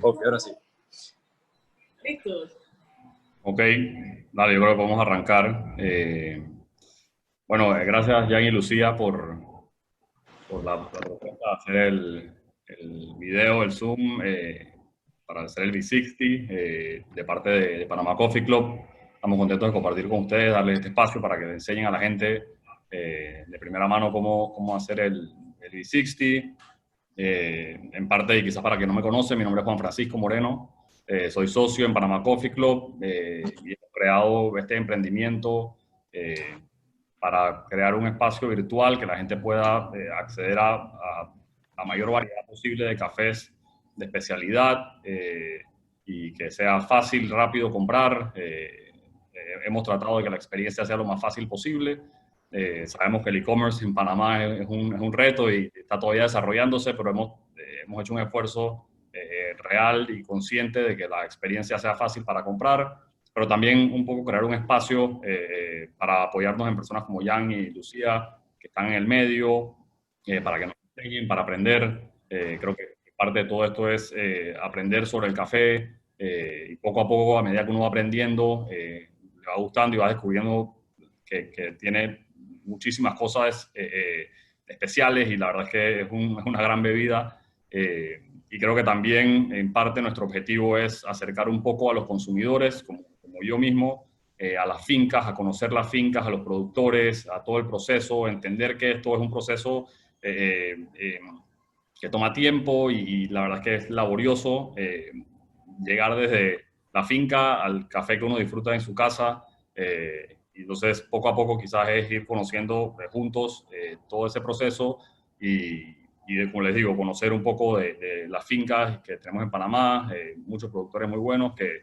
Ok, ahora sí. Listo. Ok, dale, yo creo que podemos arrancar. Bueno, gracias Jan y Lucía por la propuesta de hacer el video, el Zoom, para hacer el V60 de parte de Panama Coffee Club. Estamos contentos de compartir con ustedes, darles este espacio para que le enseñen a la gente de primera mano cómo hacer el V60. En parte, y quizás para quien no me conoce, mi nombre es Juan Francisco Moreno. Soy socio en Panama Coffee Club y he creado este emprendimiento para crear un espacio virtual que la gente pueda acceder a mayor variedad posible de cafés de especialidad y que sea fácil, rápido comprar. Hemos tratado de que la experiencia sea lo más fácil posible. Sabemos que el e-commerce en Panamá es un reto y está todavía desarrollándose, pero hemos hecho un esfuerzo real y consciente de que la experiencia sea fácil para comprar, pero también un poco crear un espacio para apoyarnos en personas como Jan y Lucía, que están en el medio, para que nos enseñen, para aprender. Creo que parte de todo esto es aprender sobre el café y poco a poco, a medida que uno va aprendiendo, le va gustando y va descubriendo que tiene muchísimas cosas especiales y la verdad es que es una gran bebida. Y creo que también en parte nuestro objetivo es acercar un poco a los consumidores, como yo mismo, a las fincas, a conocer las fincas, a los productores, a todo el proceso, entender que esto es un proceso que toma tiempo y la verdad es que es laborioso llegar desde la finca al café que uno disfruta en su casa. Y entonces, poco a poco, quizás es ir conociendo juntos todo ese proceso como les digo, conocer un poco de las fincas que tenemos en Panamá, muchos productores muy buenos que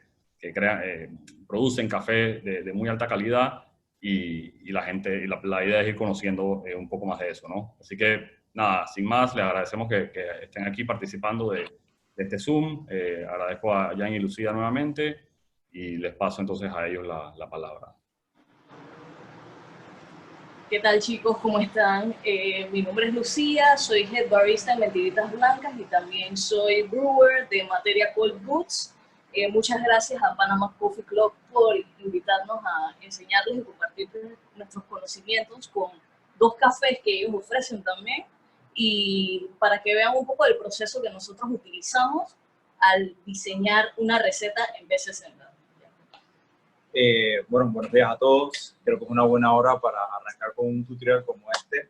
producen café de muy alta calidad y la gente, la idea es ir conociendo un poco más de eso, ¿no? Así que, nada, sin más, les agradecemos que estén aquí participando de este Zoom. Agradezco a Jan y Lucía nuevamente y les paso entonces a ellos la palabra. ¿Qué tal, chicos? ¿Cómo están? Mi nombre es Lucía, soy Head Barista en Mentiritas Blancas y también soy brewer de Materia Cold Goods. Muchas gracias a Panama Coffee Club por invitarnos a enseñarles y compartir nuestros conocimientos con dos cafés que ellos ofrecen también y para que vean un poco el proceso que nosotros utilizamos al diseñar una receta en B60. Bueno, buenos días a todos. Creo que es una buena hora para arrancar con un tutorial como este.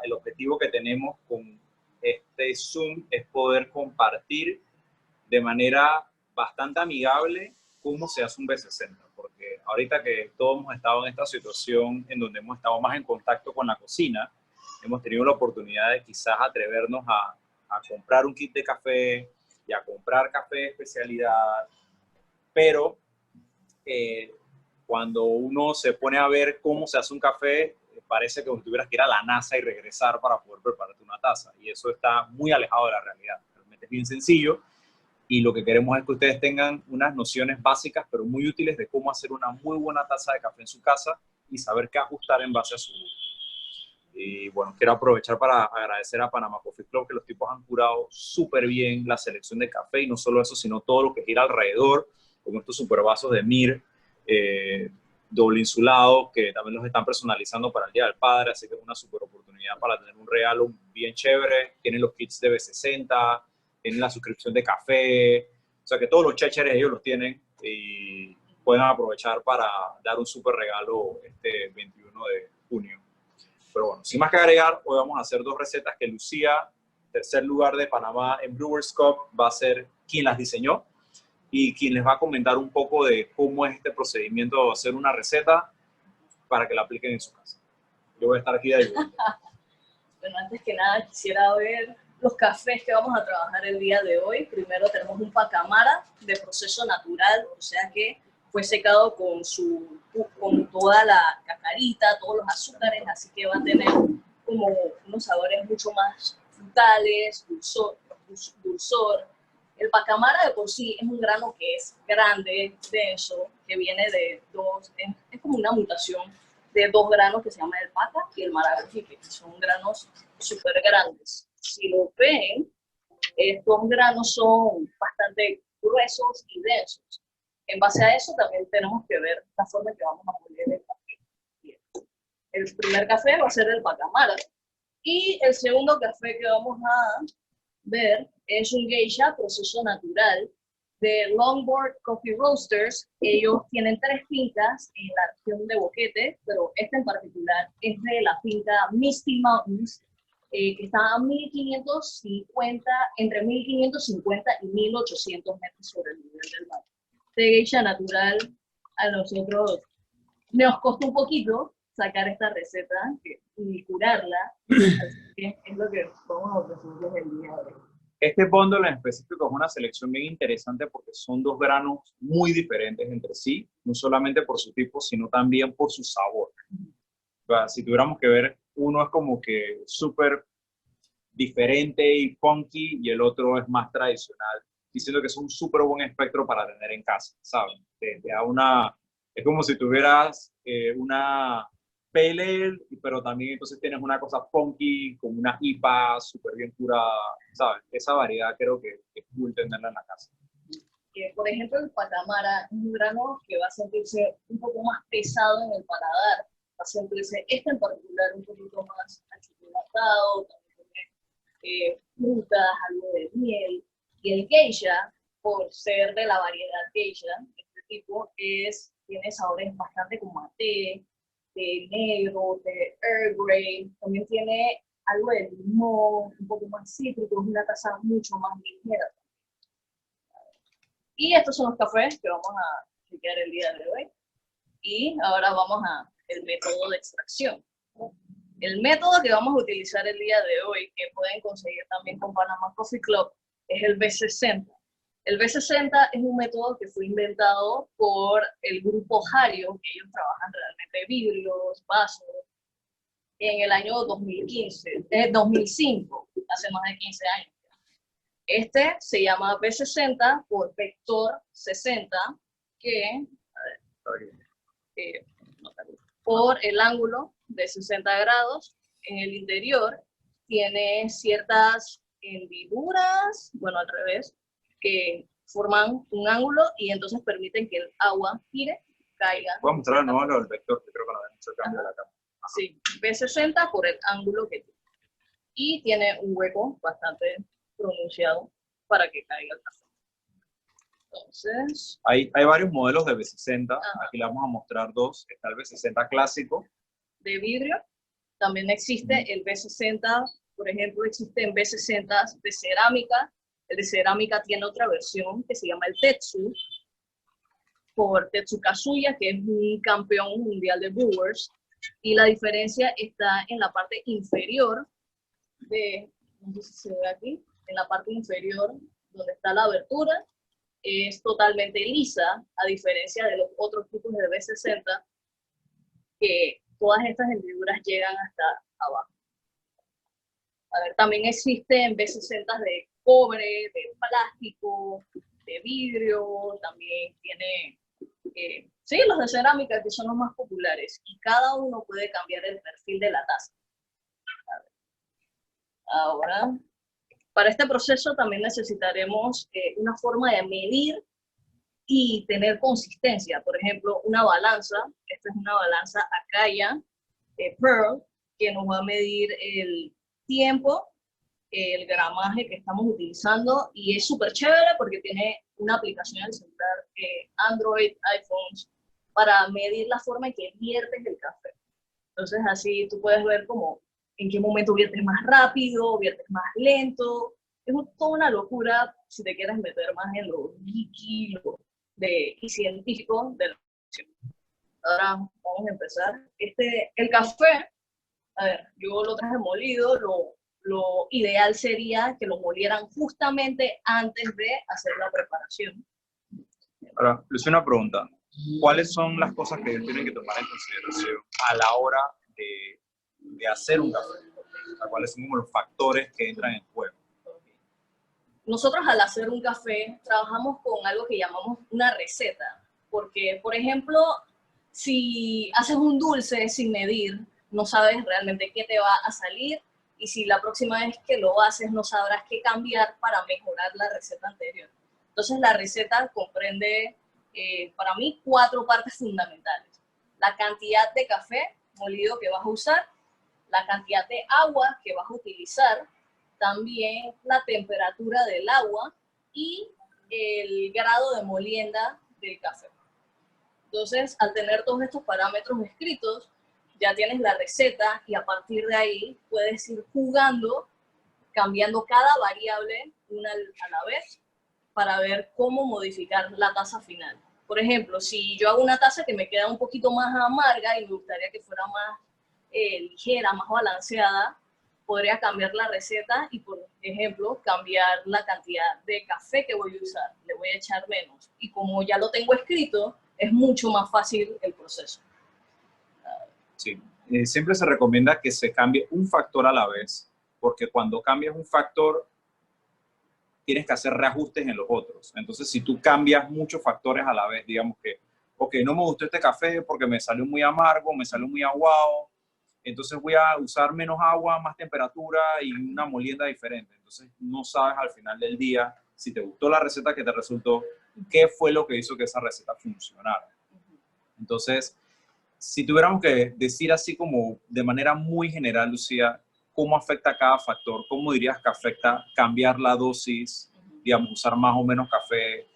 El objetivo que tenemos con este Zoom es poder compartir de manera bastante amigable cómo se hace un B60, porque ahorita que todos hemos estado en esta situación en donde hemos estado más en contacto con la cocina, hemos tenido la oportunidad de quizás atrevernos a comprar un kit de café y a comprar café de especialidad, pero cuando uno se pone a ver cómo se hace un café, parece que tuvieras que ir a la NASA y regresar para poder prepararte una taza. Y eso está muy alejado de la realidad. Realmente es bien sencillo. Y lo que queremos es que ustedes tengan unas nociones básicas, pero muy útiles de cómo hacer una muy buena taza de café en su casa y saber qué ajustar en base a su gusto. Y bueno, quiero aprovechar para agradecer a Panama Coffee Club, que los tipos han curado súper bien la selección de café y no solo eso, sino todo lo que gira alrededor, como estos super vasos de Mir, doble insulado, que también los están personalizando para el Día del Padre, así que es una super oportunidad para tener un regalo bien chévere. Tienen los kits de B60, tienen la suscripción de café, o sea que todos los chécheres ellos los tienen y pueden aprovechar para dar un super regalo este 21 de junio. Pero bueno, sin más que agregar, hoy vamos a hacer dos recetas que Lucía, tercer lugar de Panamá en Brewers Cup, va a ser quien las diseñó y quien les va a comentar un poco de cómo es este procedimiento de hacer una receta para que la apliquen en su casa. Yo voy a estar aquí de ayuda. Bueno, antes que nada quisiera ver los cafés que vamos a trabajar el día de hoy. Primero tenemos un pacamara de proceso natural, o sea que fue secado con toda la cacarita, todos los azúcares, así que va a tener como unos sabores mucho más frutales, dulzor. El pacamara de por sí es un grano que es grande, denso, que viene de dos, es como una mutación de dos granos que se llaman el paca y el maracujá, que son granos súper grandes. Si lo ven, estos granos son bastante gruesos y densos. En base a eso también tenemos que ver la forma en que vamos a moler el café. El primer café va a ser el Pacamara y el segundo café que vamos a ver es un geisha proceso natural de Longboard Coffee Roasters. Ellos tienen 3 fincas en la región de Boquete, pero esta en particular es de la finca Misty Mountains, que está a 1550, entre 1550 y 1800 metros sobre el nivel del mar. De geisha natural a nosotros nos costó un poquito sacar esta receta y curarla, así que es lo que vamos a ofrecerles el día de hoy. Este bundle en específico es una selección bien interesante porque son 2 granos muy diferentes entre sí, no solamente por su tipo, sino también por su sabor. O sea, si tuviéramos que ver, uno es como que súper diferente y funky y el otro es más tradicional, diciendo que es un súper buen espectro para tener en casa, ¿sabes? Es como si tuvieras una pale ale, pero también entonces tienes una cosa funky, como una IPA súper bien curada, ¿sabes? Esa variedad creo que es cool tenerla en la casa. Por ejemplo, el Pacamara es un grano que va a sentirse un poco más pesado en el paladar, va a sentirse este en particular un poquito más achocolatado, también tiene frutas, algo de miel, y el geisha, por ser de la variedad geisha, este tipo tiene sabores bastante como a té, de negro, de Earl Grey, también tiene algo de limón, un poco más cítrico, es una taza mucho más ligera. Y estos son los cafés que vamos a chequear el día de hoy. Y ahora vamos al método de extracción. El método que vamos a utilizar el día de hoy, que pueden conseguir también con Panama Coffee Club, es el B60. El B60 es un método que fue inventado por el grupo Hario, que ellos trabajan realmente vidrios, vasos, en el año 2005, hace más de 15 años. Este se llama B60 por vector 60, que, por el ángulo de 60 grados en el interior, tiene ciertas hendiduras, bueno, al revés, que forman un ángulo y entonces permiten que el agua gire, caiga. Voy a mostrar de nuevo lo del vector, que creo que no había mucho cambio de la cámara. Sí, B60 por el ángulo que tiene. Y tiene un hueco bastante pronunciado para que caiga el café. Entonces... Hay varios modelos de B60, aquí le vamos a mostrar 2. Está el B60 clásico. De vidrio. También existe el B60, por ejemplo, existen B60 de cerámica. El de cerámica tiene otra versión que se llama el Tetsu, por Tetsukazuya, que es un campeón mundial de brewers. Y la diferencia está en la parte inferior no sé si se ve aquí, en la parte inferior donde está la abertura, es totalmente lisa, a diferencia de los otros tipos de B60, que todas estas hendiduras llegan hasta abajo. A ver, también existen B60 de cobre, de plástico, de vidrio, también tiene, sí, los de cerámica, que son los más populares, y cada uno puede cambiar el perfil de la taza. Ahora, para este proceso también necesitaremos una forma de medir y tener consistencia. Por ejemplo, una balanza. Esta es una balanza Acaia Pearl, que nos va a medir el tiempo, el gramaje que estamos utilizando, y es súper chévere porque tiene una aplicación en el celular, Android, iPhones, para medir la forma en que viertes el café. Entonces así tú puedes ver como en qué momento viertes más rápido, viertes más lento. Es toda una locura si te quieres meter más en lo geeky y científico de la producción. Ahora vamos a empezar. El café, a ver, yo lo traje molido, lo ideal sería que lo molieran justamente antes de hacer la preparación. Ahora, Lucy, una pregunta. ¿Cuáles son las cosas que ellos tienen que tomar en consideración a la hora de hacer un café? O sea, ¿cuáles son como los factores que entran en juego? Nosotros al hacer un café trabajamos con algo que llamamos una receta, porque, por ejemplo, si haces un dulce sin medir, no sabes realmente qué te va a salir y si la próxima vez que lo haces no sabrás qué cambiar para mejorar la receta anterior. Entonces la receta comprende, para mí, 4 partes fundamentales. La cantidad de café molido que vas a usar, la cantidad de agua que vas a utilizar, también la temperatura del agua y el grado de molienda del café. Entonces, al tener todos estos parámetros escritos, ya tienes la receta y a partir de ahí puedes ir jugando, cambiando cada variable una a la vez para ver cómo modificar la taza final. Por ejemplo, si yo hago una taza que me queda un poquito más amarga y me gustaría que fuera más ligera, más balanceada, podría cambiar la receta y, por ejemplo, cambiar la cantidad de café que voy a usar. Le voy a echar menos. Y como ya lo tengo escrito, es mucho más fácil el proceso. Sí. Siempre se recomienda que se cambie un factor a la vez, porque cuando cambias un factor, tienes que hacer reajustes en los otros. Entonces, si tú cambias muchos factores a la vez, digamos que, ok, no me gustó este café porque me salió muy amargo, me salió muy aguado, entonces voy a usar menos agua, más temperatura y una molienda diferente. Entonces no sabes al final del día si te gustó la receta que te resultó, qué fue lo que hizo que esa receta funcionara. Entonces, si tuviéramos que decir así como de manera muy general, Lucía, ¿cómo afecta cada factor? ¿Cómo dirías que afecta cambiar la dosis, digamos, usar más o menos café,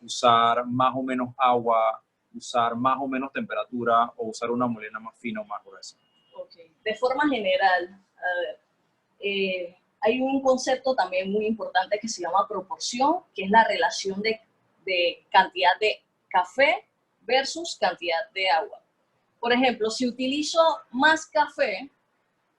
usar más o menos agua, usar más o menos temperatura o usar una molienda más fina o más gruesa? Okay. De forma general, a ver, hay un concepto también muy importante que se llama proporción, que es la relación de cantidad de café versus cantidad de agua. Por ejemplo, si utilizo más café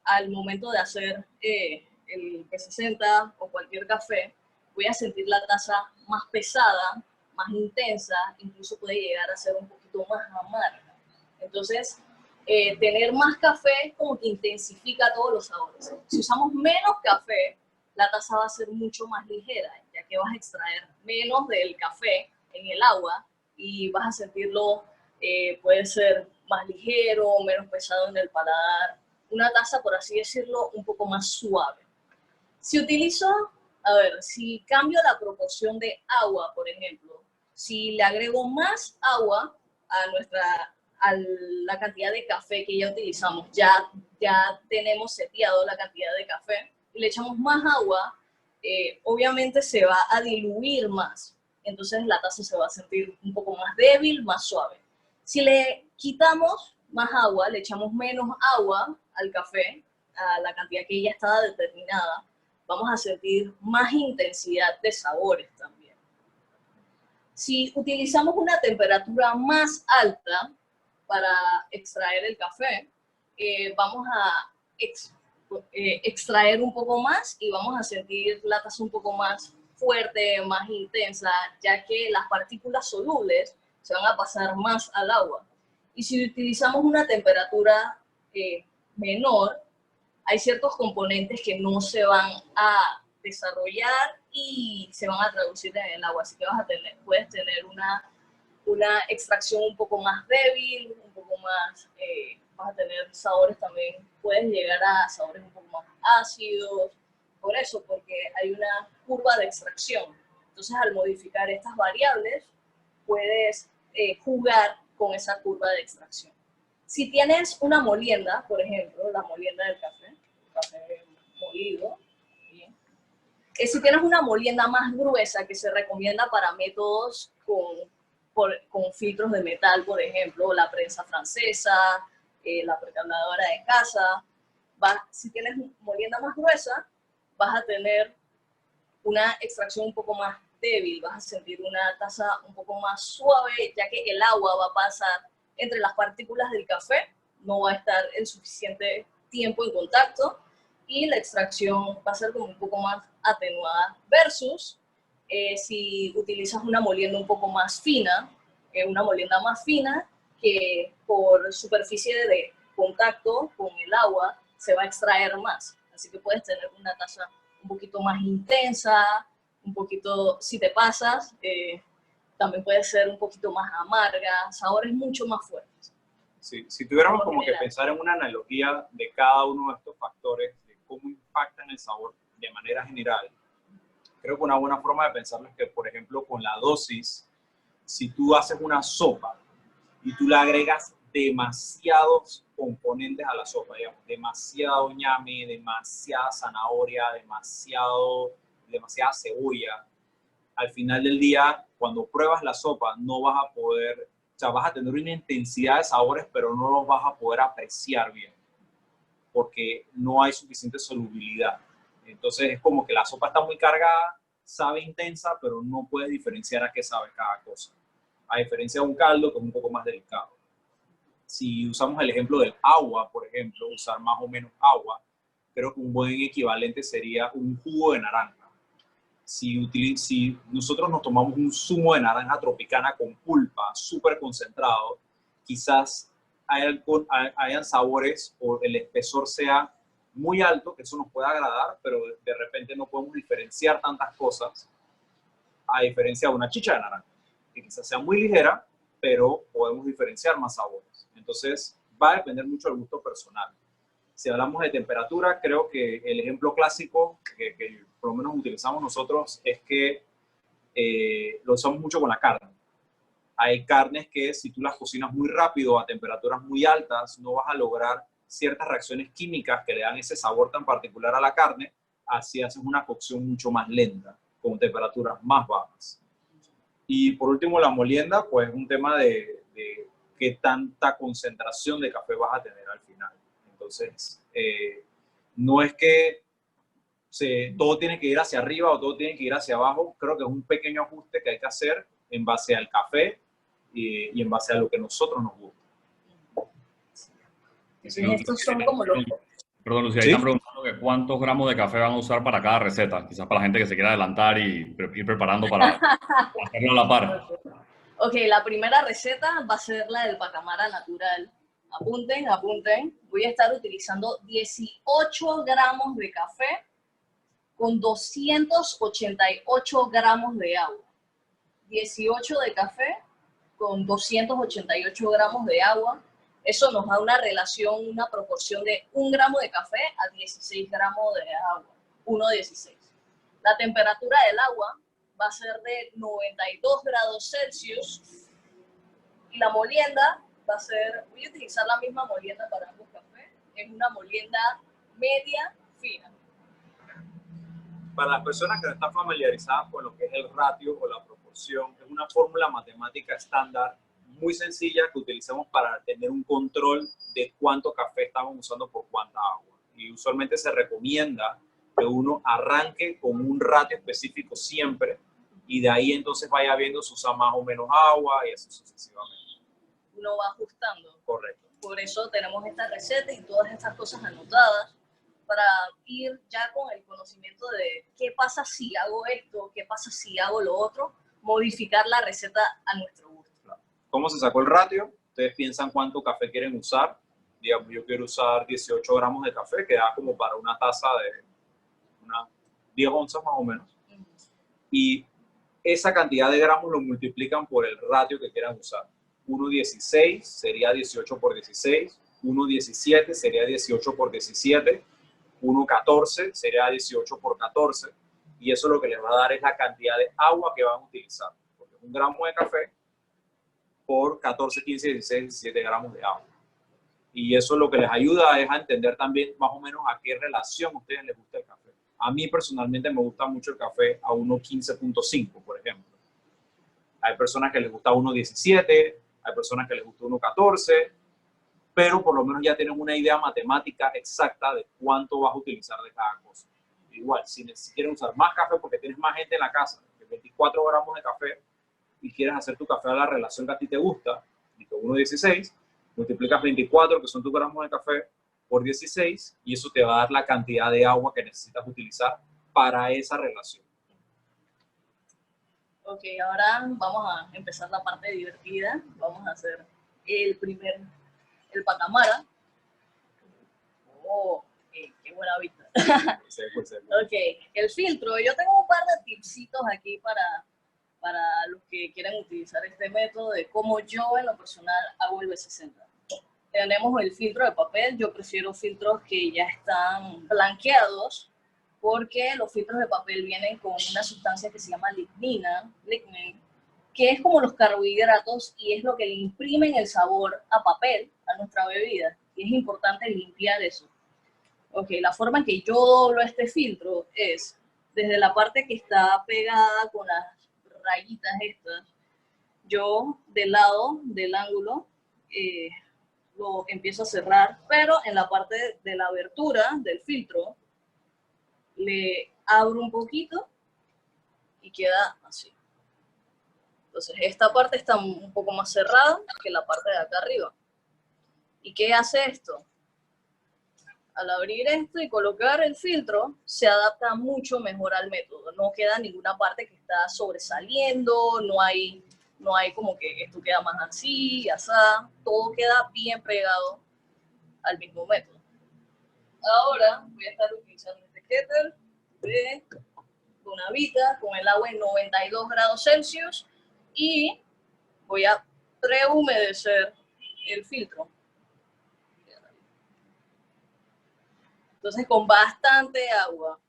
al momento de hacer el P60 o cualquier café, voy a sentir la taza más pesada, más intensa, incluso puede llegar a ser un poquito más amarga. Entonces, tener más café como que intensifica todos los sabores. Si usamos menos café, la taza va a ser mucho más ligera, ya que vas a extraer menos del café en el agua y vas a sentirlo, puede ser más ligero, menos pesado en el paladar. Una taza, por así decirlo, un poco más suave. Si utilizo, a ver, si cambio la proporción de agua, por ejemplo, si le agrego más agua a la cantidad de café que ya utilizamos, ya tenemos seteado la cantidad de café, y le echamos más agua, obviamente se va a diluir más. Entonces la taza se va a sentir un poco más débil, más suave. Si le quitamos más agua, le echamos menos agua al café, a la cantidad que ya estaba determinada, vamos a sentir más intensidad de sabores también. Si utilizamos una temperatura más alta para extraer el café, vamos a extraer un poco más y vamos a sentir la taza un poco más fuerte, más intensa, ya que las partículas solubles se van a pasar más al agua. Y si utilizamos una temperatura menor, hay ciertos componentes que no se van a desarrollar y se van a traducir en el agua. Así que puedes tener una extracción un poco más débil, un poco más, vas a tener sabores también, puedes llegar a sabores un poco más ácidos, por eso, porque hay una curva de extracción. Entonces, al modificar estas variables, puedes jugar con esa curva de extracción. Si tienes una molienda, por ejemplo, la molienda del café, el café molido, ¿bien? Si tienes una molienda más gruesa que se recomienda para métodos con filtros de metal, por ejemplo, la prensa francesa, la precargadora de casa, si tienes molienda más gruesa, vas a tener una extracción un poco más débil, vas a sentir una taza un poco más suave, ya que el agua va a pasar entre las partículas del café, no va a estar el suficiente tiempo en contacto y la extracción va a ser como un poco más atenuada versus si utilizas una molienda un poco más fina, una molienda más fina que por superficie de contacto con el agua se va a extraer más. Así que puedes tener una taza un poquito más intensa, un poquito, si te pasas, también puede ser un poquito más amarga, sabores mucho más fuertes. Sí, si tuviéramos como que pensar en una analogía de cada uno de estos factores, de cómo impactan el sabor de manera general, creo que una buena forma de pensarlo es que, por ejemplo, con la dosis, si tú haces una sopa y tú le agregas demasiados componentes a la sopa, digamos, demasiado ñame, demasiada zanahoria, demasiada cebolla, al final del día, cuando pruebas la sopa, no vas a poder, o sea, vas a tener una intensidad de sabores, pero no los vas a poder apreciar bien, porque no hay suficiente solubilidad. Entonces es como que la sopa está muy cargada, sabe intensa, pero no puedes diferenciar a qué sabe cada cosa. A diferencia de un caldo que es un poco más delicado. Si usamos el ejemplo del agua, por ejemplo, usar más o menos agua, creo que un buen equivalente sería un jugo de naranja. Si nosotros nos tomamos un zumo de naranja tropicana con pulpa, súper concentrado, quizás hayan sabores o el espesor sea muy alto, que eso nos puede agradar, pero de repente no podemos diferenciar tantas cosas, a diferencia de una chicha de naranja, que quizás sea muy ligera, pero podemos diferenciar más sabores. Entonces, va a depender mucho del gusto personal. Si hablamos de temperatura, creo que el ejemplo clásico que por lo menos utilizamos nosotros es que lo usamos mucho con la carne. Hay carnes que si tú las cocinas muy rápido a temperaturas muy altas, no vas a lograr ciertas reacciones químicas que le dan ese sabor tan particular a la carne, así haces una cocción mucho más lenta, con temperaturas más bajas. Y por último, la molienda, pues es un tema de qué tanta concentración de café vas a tener al final. Entonces, no es que todo tiene que ir hacia arriba o todo tiene que ir hacia abajo. Creo que es un pequeño ajuste que hay que hacer en base al café y en base a lo que a nosotros nos gusta. Estos son como los... Perdón, Lucía, ahí están preguntando que cuántos gramos de café van a usar para cada receta. Quizás para la gente que se quiera adelantar y ir preparando para hacerlo a la par. Ok, la primera receta va a ser la del pacamara natural. Apunten, apunten. Voy a estar utilizando 18 gramos de café con 288 gramos de agua. 18 de café con 288 gramos de agua. Eso nos da una relación, una proporción de 1 gramo de café a 16 gramos de agua. 1,16. La temperatura del agua va a ser de 92 grados Celsius y la molienda va a ser, voy a utilizar la misma molienda para ambos cafés, es una molienda media fina. Para las personas que no están familiarizadas con lo que es el ratio o la proporción, es una fórmula matemática estándar muy sencilla que utilizamos para tener un control de cuánto café estamos usando por cuánta agua. Y usualmente se recomienda que uno arranque con un ratio específico siempre y de ahí entonces vaya viendo si usa más o menos agua y así sucesivamente. Uno va ajustando. Correcto. Por eso tenemos esta receta y todas estas cosas anotadas para ir ya con el conocimiento de qué pasa si hago esto, qué pasa si hago lo otro, modificar la receta a nuestro gusto. ¿Cómo se sacó el ratio? Ustedes piensan cuánto café quieren usar. Digamos, yo quiero usar 18 gramos de café, que da como para una taza de unas 10 onzas más o menos. Y esa cantidad de gramos lo multiplican por el ratio que quieran usar. 1,16 sería 18 por 16, 1,17 sería 18 por 17, 1,14 sería 18 por 14, y eso lo que les va a dar es la cantidad de agua que van a utilizar. Porque 1 gramo de café por 14, 15, 16, 17 gramos de agua. Y eso lo que les ayuda es a entender también más o menos a qué relación a ustedes les gusta el café. A mí personalmente me gusta mucho el café a 1,15.5, por ejemplo. Hay personas que les gusta 1,17, hay personas que les gusta 1,14, pero por lo menos ya tienen una idea matemática exacta de cuánto vas a utilizar de cada cosa. Igual, si quieren usar más café porque tienes más gente en la casa, 24 gramos de café, y quieres hacer tu café a la relación que a ti te gusta, 1,16, multiplicas 24, que son tus gramos de café, por 16, y eso te va a dar la cantidad de agua que necesitas utilizar para esa relación. Ok, ahora vamos a empezar la parte divertida. Vamos a hacer el pacamara. Oh, qué buena vista. Ok, el filtro. Yo tengo un par de tipsitos aquí para los que quieran utilizar este método de cómo yo en lo personal hago el B60. tenemos el filtro de papel. Yo prefiero filtros que ya están blanqueados, porque los filtros de papel vienen con una sustancia que se llama lignin, que es como los carbohidratos y es lo que le imprimen el sabor a papel, a nuestra bebida. Y es importante limpiar eso. Ok, la forma en que yo doblo este filtro es desde la parte que está pegada con las rayitas estas, yo del lado del ángulo lo empiezo a cerrar, pero en la parte de la abertura del filtro le abro un poquito y queda así. Entonces esta parte está un poco más cerrada que la parte de acá arriba. ¿Y qué hace esto? Al abrir esto y colocar el filtro, se adapta mucho mejor al método. No queda ninguna parte que está sobresaliendo, no hay como que esto queda más así, asá. Todo queda bien pegado al mismo método. Ahora voy a estar utilizando este kettle de Bonavita con el agua en 92 grados Celsius y voy a prehumedecer el filtro. Entonces con bastante agua,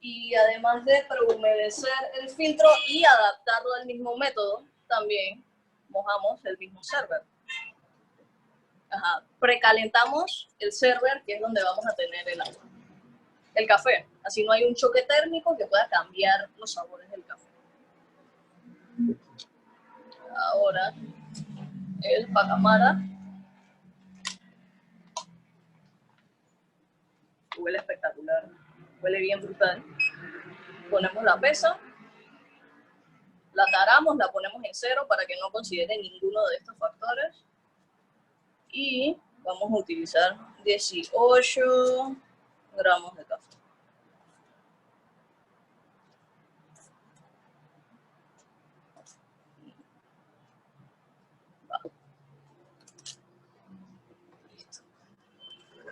y además de prehumedecer el filtro y adaptarlo al mismo método, también mojamos el mismo server. Precalentamos el server, que es donde vamos a tener el café. Así no hay un choque térmico que pueda cambiar los sabores del café. Ahora, el pacamara. Huele espectacular, huele bien brutal. Ponemos la pesa, la taramos, la ponemos en 0 para que no considere ninguno de estos factores. Y vamos a utilizar 18 gramos de café.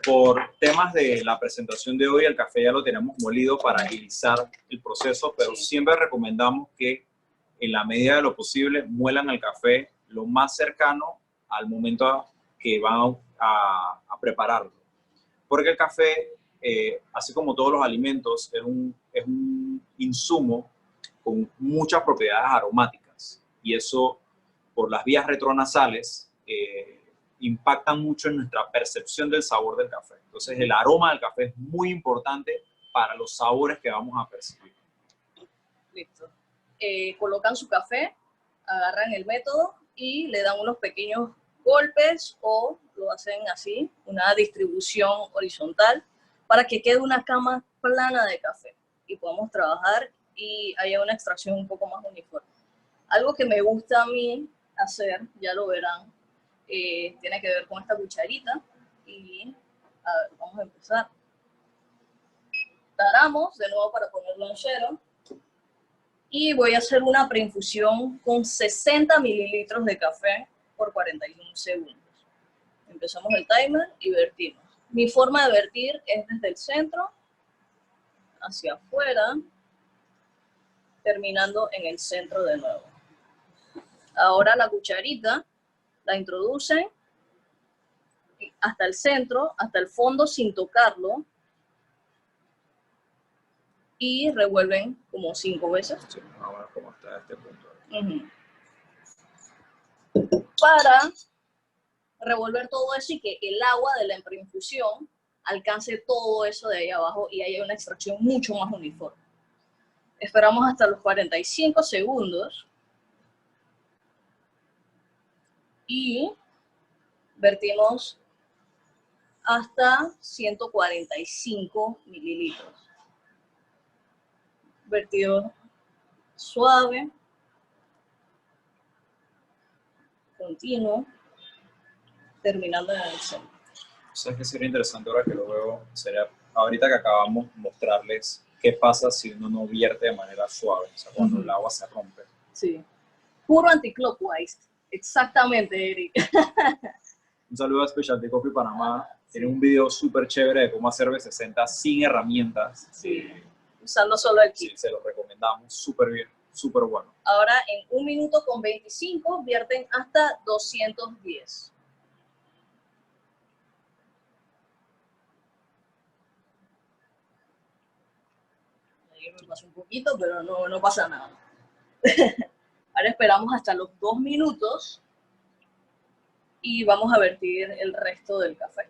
Por temas de la presentación de hoy, el café ya lo tenemos molido para agilizar el proceso, pero siempre recomendamos que en la medida de lo posible muelan el café lo más cercano al momento que van a prepararlo. Porque el café, así como todos los alimentos, es un insumo con muchas propiedades aromáticas y eso por las vías retronasales impactan mucho en nuestra percepción del sabor del café. Entonces el aroma del café es muy importante para los sabores que vamos a percibir. Listo. Colocan su café, agarran el método y le dan unos pequeños golpes o lo hacen así, una distribución horizontal para que quede una cama plana de café y podamos trabajar y haya una extracción un poco más uniforme. Algo que me gusta a mí hacer, ya lo verán, tiene que ver con esta cucharita y a ver, vamos a empezar. Taramos de nuevo para ponerlo en 0 y voy a hacer una preinfusión con 60 mililitros de café por 41 segundos. Empezamos el timer y vertimos. Mi forma de vertir es desde el centro hacia afuera, terminando en el centro de nuevo. Ahora la cucharita la introducen hasta el centro, hasta el fondo sin tocarlo y revuelven como 5 veces. Sí, vamos a ver cómo está este punto. Para revolver todo eso y que el agua de la preinfusión alcance todo eso de ahí abajo y haya una extracción mucho más uniforme. Esperamos hasta los 45 segundos y vertimos hasta 145 mililitros. Vertido suave, continuo, terminando en el centro. ¿Sabes qué sería interesante ahora que lo veo? Sería ahorita que acabamos mostrarles qué pasa si uno no vierte de manera suave, o sea, cuando el agua se rompe. Sí, puro anticlockwise. Exactamente, Eric. Un saludo a Specialty Coffee Panamá. Tiene un video súper chévere de cómo hacer B60 sin herramientas. Sí, usando solo el kit. Sí, se lo recomendamos súper bien. súper bueno. Ahora en 1 minuto con 25 vierten hasta 210. Ahí me pasó un poquito, pero no pasa nada. Ahora esperamos hasta los 2 minutos y vamos a vertir el resto del café.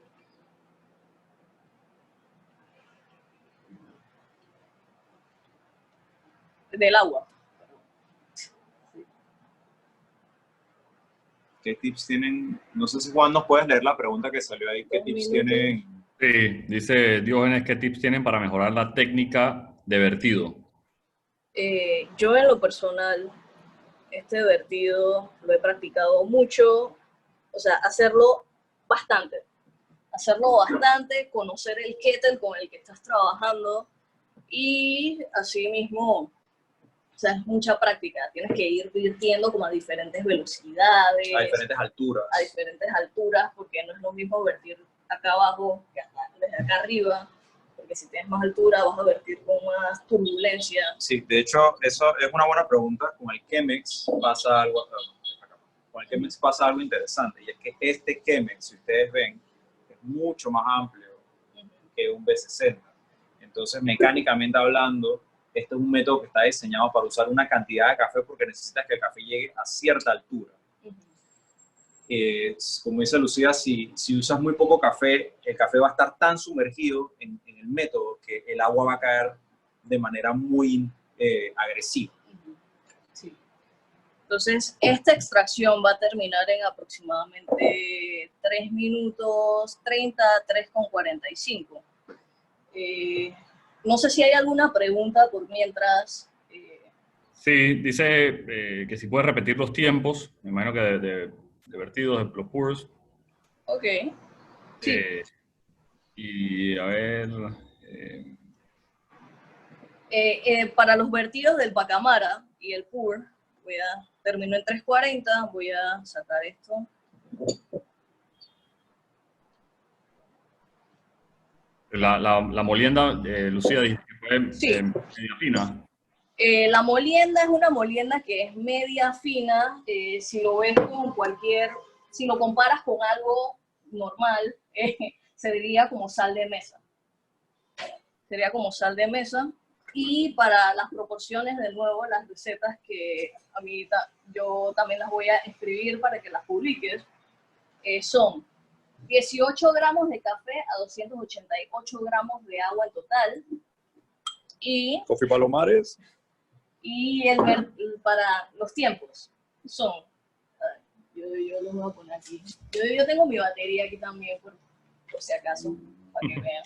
Del agua. ¿Qué tips tienen? No sé si Juan nos puedes leer la pregunta que salió ahí. ¿Qué tips tienen? Sí, dice Diógenes, ¿qué tips tienen para mejorar la técnica de vertido? Yo en lo personal, este vertido lo he practicado mucho, o sea, hacerlo bastante, conocer el kettle con el que estás trabajando y así mismo, o sea, es mucha práctica, tienes que ir virtiendo como a diferentes velocidades, A diferentes alturas, porque no es lo mismo vertir acá abajo que desde acá arriba, porque si tienes más altura vas a vertir con más turbulencia. Sí, de hecho, eso es una buena pregunta. Con el Chemex pasa algo, interesante, y es que este Chemex, si ustedes ven, es mucho más amplio que un B60. Entonces, mecánicamente hablando, este es un método que está diseñado para usar una cantidad de café porque necesitas que el café llegue a cierta altura. Como dice Lucía, si usas muy poco café, el café va a estar tan sumergido en el método que el agua va a caer de manera muy agresiva. Sí. Entonces, esta extracción va a terminar en aproximadamente 3 minutos 30, 3,45. No sé si hay alguna pregunta por mientras. Sí, dice que si puedes repetir los tiempos, me imagino que de vertidos, de los pours. Ok. Sí. Y a ver... Para los vertidos del Pacamara y el pour, termino en 3:40, voy a sacar esto. La molienda, Lucía, dice que fue Sí. media fina. La molienda es una molienda que es media fina. Si lo ves con si lo comparas con algo normal, se diría como sal de mesa. Sería como sal de mesa. Y para las proporciones, de nuevo, las recetas que a mí yo también las voy a escribir para que las publiques, son 18 gramos de café a 288 gramos de agua en total. Y Coffee Palomares. Y para los tiempos son, yo lo voy a poner aquí. Yo tengo mi batería aquí también, por si acaso, para que vean.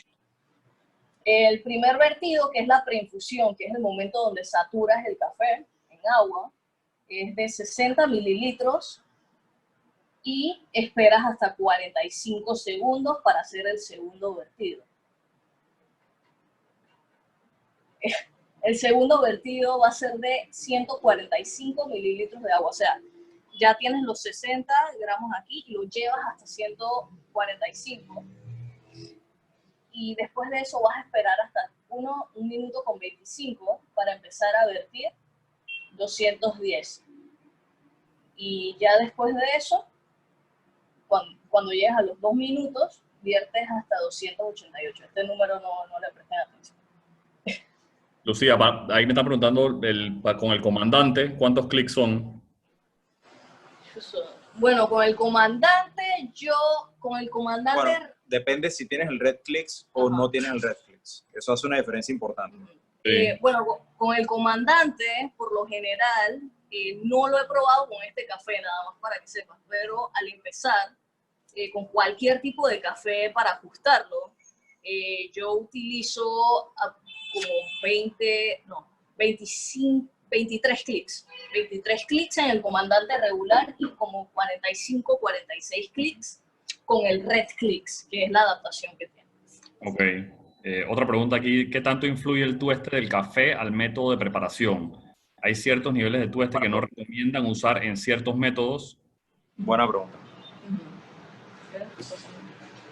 El primer vertido, que es la preinfusión, que es el momento donde saturas el café en agua, es de 60 mililitros y esperas hasta 45 segundos para hacer el segundo vertido. El segundo vertido va a ser de 145 mililitros de agua, o sea, ya tienes los 60 gramos aquí y lo llevas hasta 145. Y después de eso vas a esperar hasta 1 minuto con 25 para empezar a vertir 210. Y ya después de eso, cuando llegues a los 2 minutos, viertes hasta 288. Este número no le presten atención. Lucía, ahí me está preguntando con el comandante, ¿cuántos clics son? Bueno, con el comandante, Bueno, depende si tienes el red clicks o no tienes el red clicks. Eso hace una diferencia importante. Sí. Bueno, con el comandante, por lo general, no lo he probado con este café, nada más para que sepas, pero al empezar, con cualquier tipo de café para ajustarlo, yo utilizo como 23 clics. 23 clics en el comandante regular y como 45, 46 clics con el red clicks, que es la adaptación que tiene. Ok. Otra pregunta aquí, ¿qué tanto influye el tueste del café al método de preparación? ¿Hay ciertos niveles de tueste que no recomiendan usar en ciertos métodos? Buena pregunta.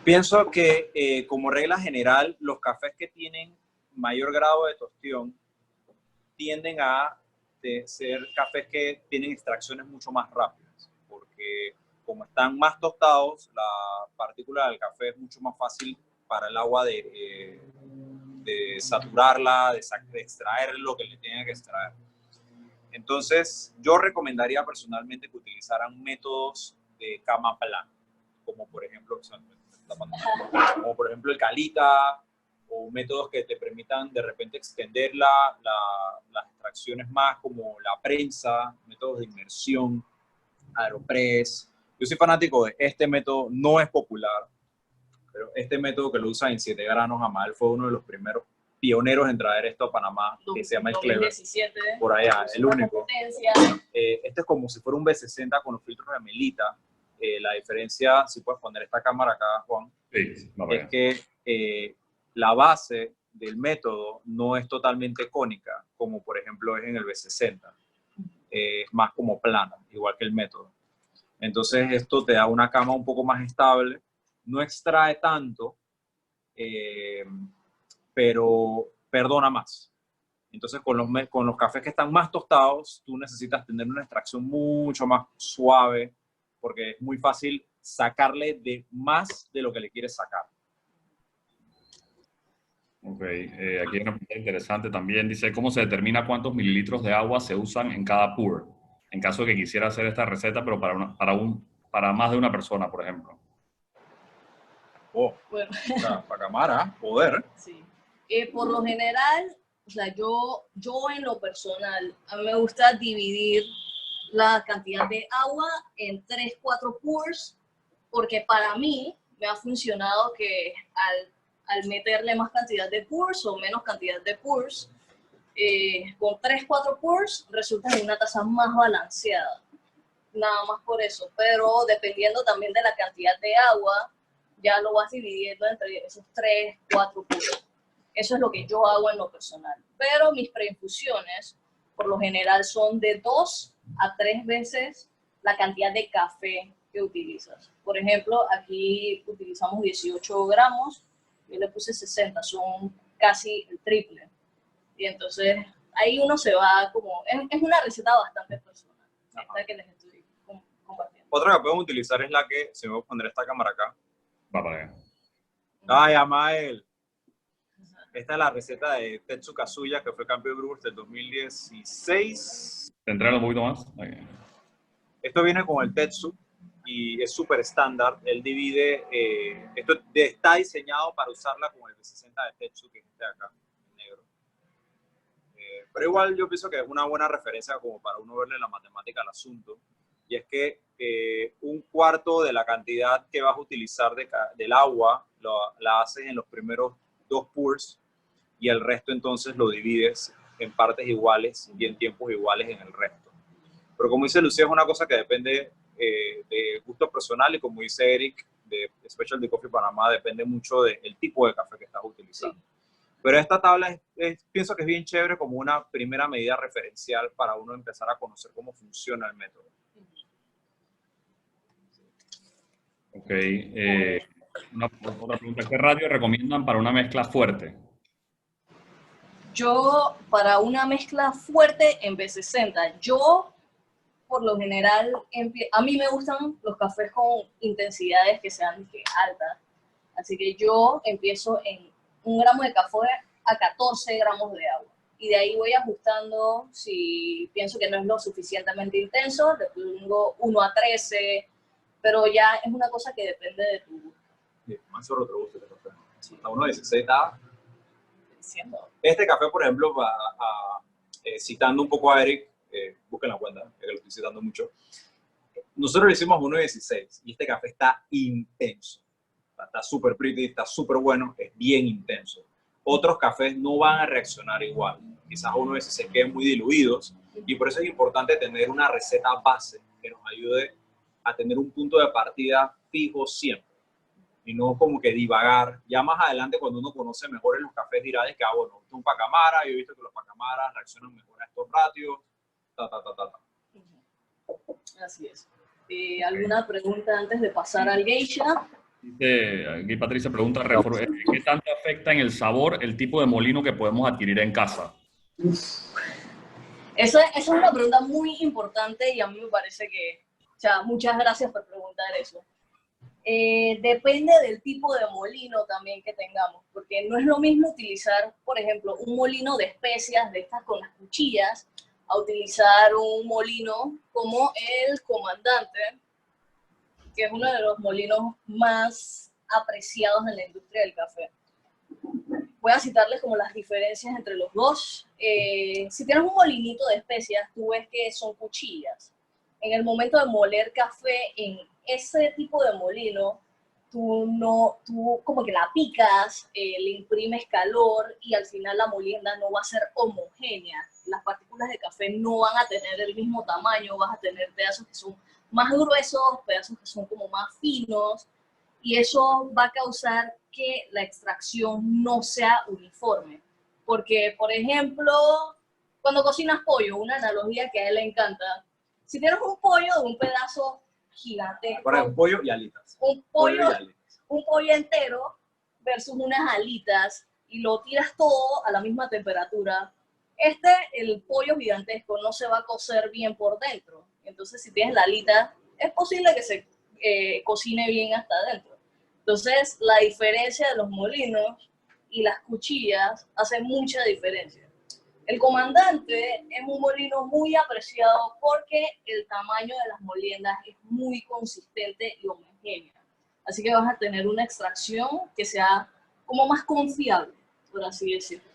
Pienso que como regla general, los cafés que tienen mayor grado de tostión tienden a ser cafés que tienen extracciones mucho más rápidas, porque como están más tostados, la partícula del café es mucho más fácil para el agua de saturarla, de extraer lo que le tenga que extraer. Entonces, yo recomendaría personalmente que utilizaran métodos de cama plana, como por ejemplo el Calita, o métodos que te permitan de repente extender las extracciones más, como la prensa, métodos de inmersión, Aeropress. Yo soy fanático de este método, no es popular, pero este método que lo usa en 7 granos, Amael fue uno de los primeros pioneros en traer esto a Panamá, que se llama el Clever. 2017, por allá, el único. Este es como si fuera un B60 con los filtros de Melita. La diferencia, si puedes poner esta cámara acá, Juan, sí, es que la base del método no es totalmente cónica, como por ejemplo es en el B60. Es más como plana, igual que el método. Entonces esto te da una cama un poco más estable, no extrae tanto, pero perdona más. Entonces con los cafés que están más tostados, tú necesitas tener una extracción mucho más suave, porque es muy fácil sacarle de más de lo que le quieres sacar. Ok, aquí hay una pregunta interesante también. Dice, ¿cómo se determina cuántos mililitros de agua se usan en cada pour? En caso de que quisiera hacer esta receta, pero para más de una persona, por ejemplo. Oh, bueno. o sea, para cámara, poder. Sí. Por lo general, o sea, yo en lo personal, a mí me gusta dividir la cantidad de agua en 3-4 pours, porque para mí me ha funcionado que al meterle más cantidad de pours o menos cantidad de pours, con 3-4 pours resulta en una taza más balanceada. Nada más por eso, pero dependiendo también de la cantidad de agua, ya lo vas dividiendo entre esos 3-4 pours. Eso es lo que yo hago en lo personal. Pero mis preinfusiones, por lo general, son de 2 a 3 veces la cantidad de café que utilizas. Por ejemplo, aquí utilizamos 18 gramos, yo le puse 60, son casi el triple. Y entonces ahí uno se va como, es una receta bastante personal, esta que les estoy compartiendo. Otra que podemos utilizar es la que, si me voy a poner esta cámara acá. Va para allá. Ay, Amael. Esta es la receta de Tetsu Kazuya, que fue campeón de Brewers del 2016. ¿Te entregan un poquito más? Okay. Esto viene con el Tetsu y es súper estándar. Él divide, esto está diseñado para usarla con el B60 de Tetsu, que es este de acá, negro. Pero igual yo pienso que es una buena referencia como para uno verle la matemática al asunto. Y es que un cuarto de la cantidad que vas a utilizar del agua la haces en los primeros 2 pours, y el resto entonces lo divides en partes iguales y en tiempos iguales en el resto. Pero como dice Lucía, es una cosa que depende de gusto personal, y como dice Eric, de Specialty Coffee Panamá, depende mucho del tipo de café que estás utilizando. Sí. Pero esta tabla pienso que es bien chévere como una primera medida referencial para uno empezar a conocer cómo funciona el método. Ok. Otra pregunta. ¿Qué radio recomiendan para una mezcla fuerte? Yo, para una mezcla fuerte en B60, yo, por lo general, a mí me gustan los cafés con intensidades que sean altas. Así que yo empiezo en 1 gramo de café a 14 gramos de agua. Y de ahí voy ajustando, si pienso que no es lo suficientemente intenso, le pongo 1 a 13, pero ya es una cosa que depende de tu gusto. Sí, más sobre otro gusto de café. Sí. A 1.16 está... Este café, por ejemplo, citando un poco a Eric, busquen la cuenta, que lo estoy citando mucho. Nosotros le hicimos 1.16 y este café está intenso. Está súper pretty, está súper bueno, es bien intenso. Otros cafés no van a reaccionar igual. Quizás 1.16 queden muy diluidos, y por eso es importante tener una receta base que nos ayude a tener un punto de partida fijo siempre. Y no como que divagar. Ya más adelante, cuando uno conoce mejor en los cafés, dirá de que, bueno, esto es un pacamara, yo he visto que los pacamaras reaccionan mejor a estos ratios, Así es. ¿Alguna pregunta antes de pasar al geisha? Aquí Patricia pregunta, ¿qué tanto afecta en el sabor el tipo de molino que podemos adquirir en casa? Esa es una pregunta muy importante y a mí me parece que, o sea, muchas gracias por preguntar eso. Depende del tipo de molino también que tengamos, porque no es lo mismo utilizar, por ejemplo, un molino de especias de estas con las cuchillas, a utilizar un molino como el Comandante, que es uno de los molinos más apreciados en la industria del café. Voy a citarles como las diferencias entre los dos. Si tienes un molinito de especias, tú ves que son cuchillas. En el momento de moler café en ese tipo de molino, tú como que la picas, le imprimes calor y al final la molienda no va a ser homogénea. Las partículas de café no van a tener el mismo tamaño, vas a tener pedazos que son más gruesos, pedazos que son como más finos, y eso va a causar que la extracción no sea uniforme. Porque, por ejemplo, cuando cocinas pollo, una analogía que a él le encanta, si tienes un pollo de un pedazo gigantesco, Por ejemplo, pollo y alitas. un pollo entero versus unas alitas, y lo tiras todo a la misma temperatura, el pollo gigantesco no se va a cocer bien por dentro. Entonces, si tienes la alita, es posible que se cocine bien hasta adentro. Entonces, la diferencia de los molinos y las cuchillas hace mucha diferencia. El Comandante es un molino muy apreciado porque el tamaño de las moliendas es muy consistente y homogéneo. Así que vas a tener una extracción que sea como más confiable, por así decirlo.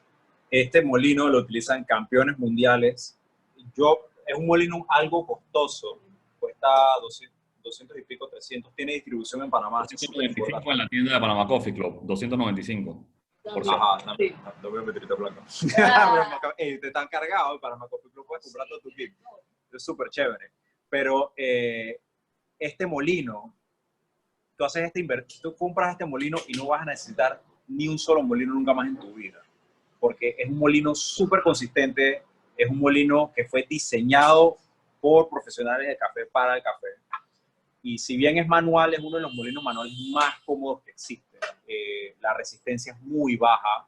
Este molino lo utilizan campeones mundiales. Es un molino algo costoso, cuesta 200 y pico, 300, tiene distribución en Panamá. 295 en la tienda de Panama Coffee Club, 295. Ajá, también. Sí. No voy a meter blanco. Te están cargados y Panama Coffee Club puedes comprar todo tu kit. Es súper chévere. Pero este molino, tú compras este molino y no vas a necesitar ni un solo molino nunca más en tu vida. Porque es un molino súper consistente, es un molino que fue diseñado por profesionales de café para el café. Y si bien es manual, es uno de los molinos manuales más cómodos que existen. La resistencia es muy baja,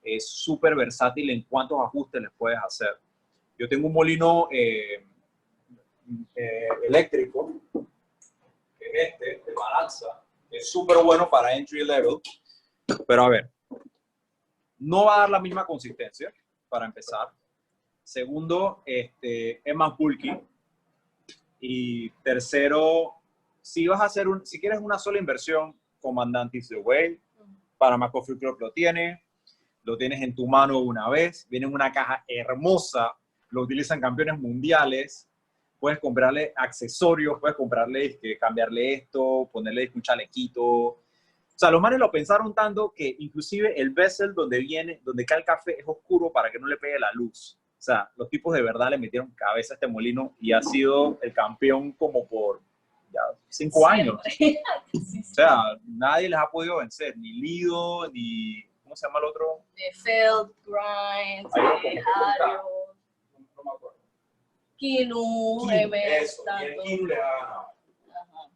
es súper versátil en cuántos ajustes les puedes hacer. Yo tengo un molino eléctrico, que es de Baratza, que es súper bueno para entry level, pero a ver, no va a dar la misma consistencia, para empezar. Segundo, es más bulky. Y tercero, si quieres una sola inversión, Comandante is the way. Panama Coffee Club lo tienes en tu mano una vez, viene en una caja hermosa, lo utilizan campeones mundiales, puedes comprarle accesorios, puedes cambiarle esto, ponerle un chalequito. O sea, los manes lo pensaron tanto que inclusive el vessel donde cae el café es oscuro para que no le pegue la luz. O sea, los tipos de verdad le metieron cabeza a este molino y ha sido el campeón como por ya 5 años. O sea, nadie les ha podido vencer, ni Lido, ni... ¿Cómo se llama el otro? Feld, Grind, Hario, no me acuerdo. Kinu, Kinu le ha ganado.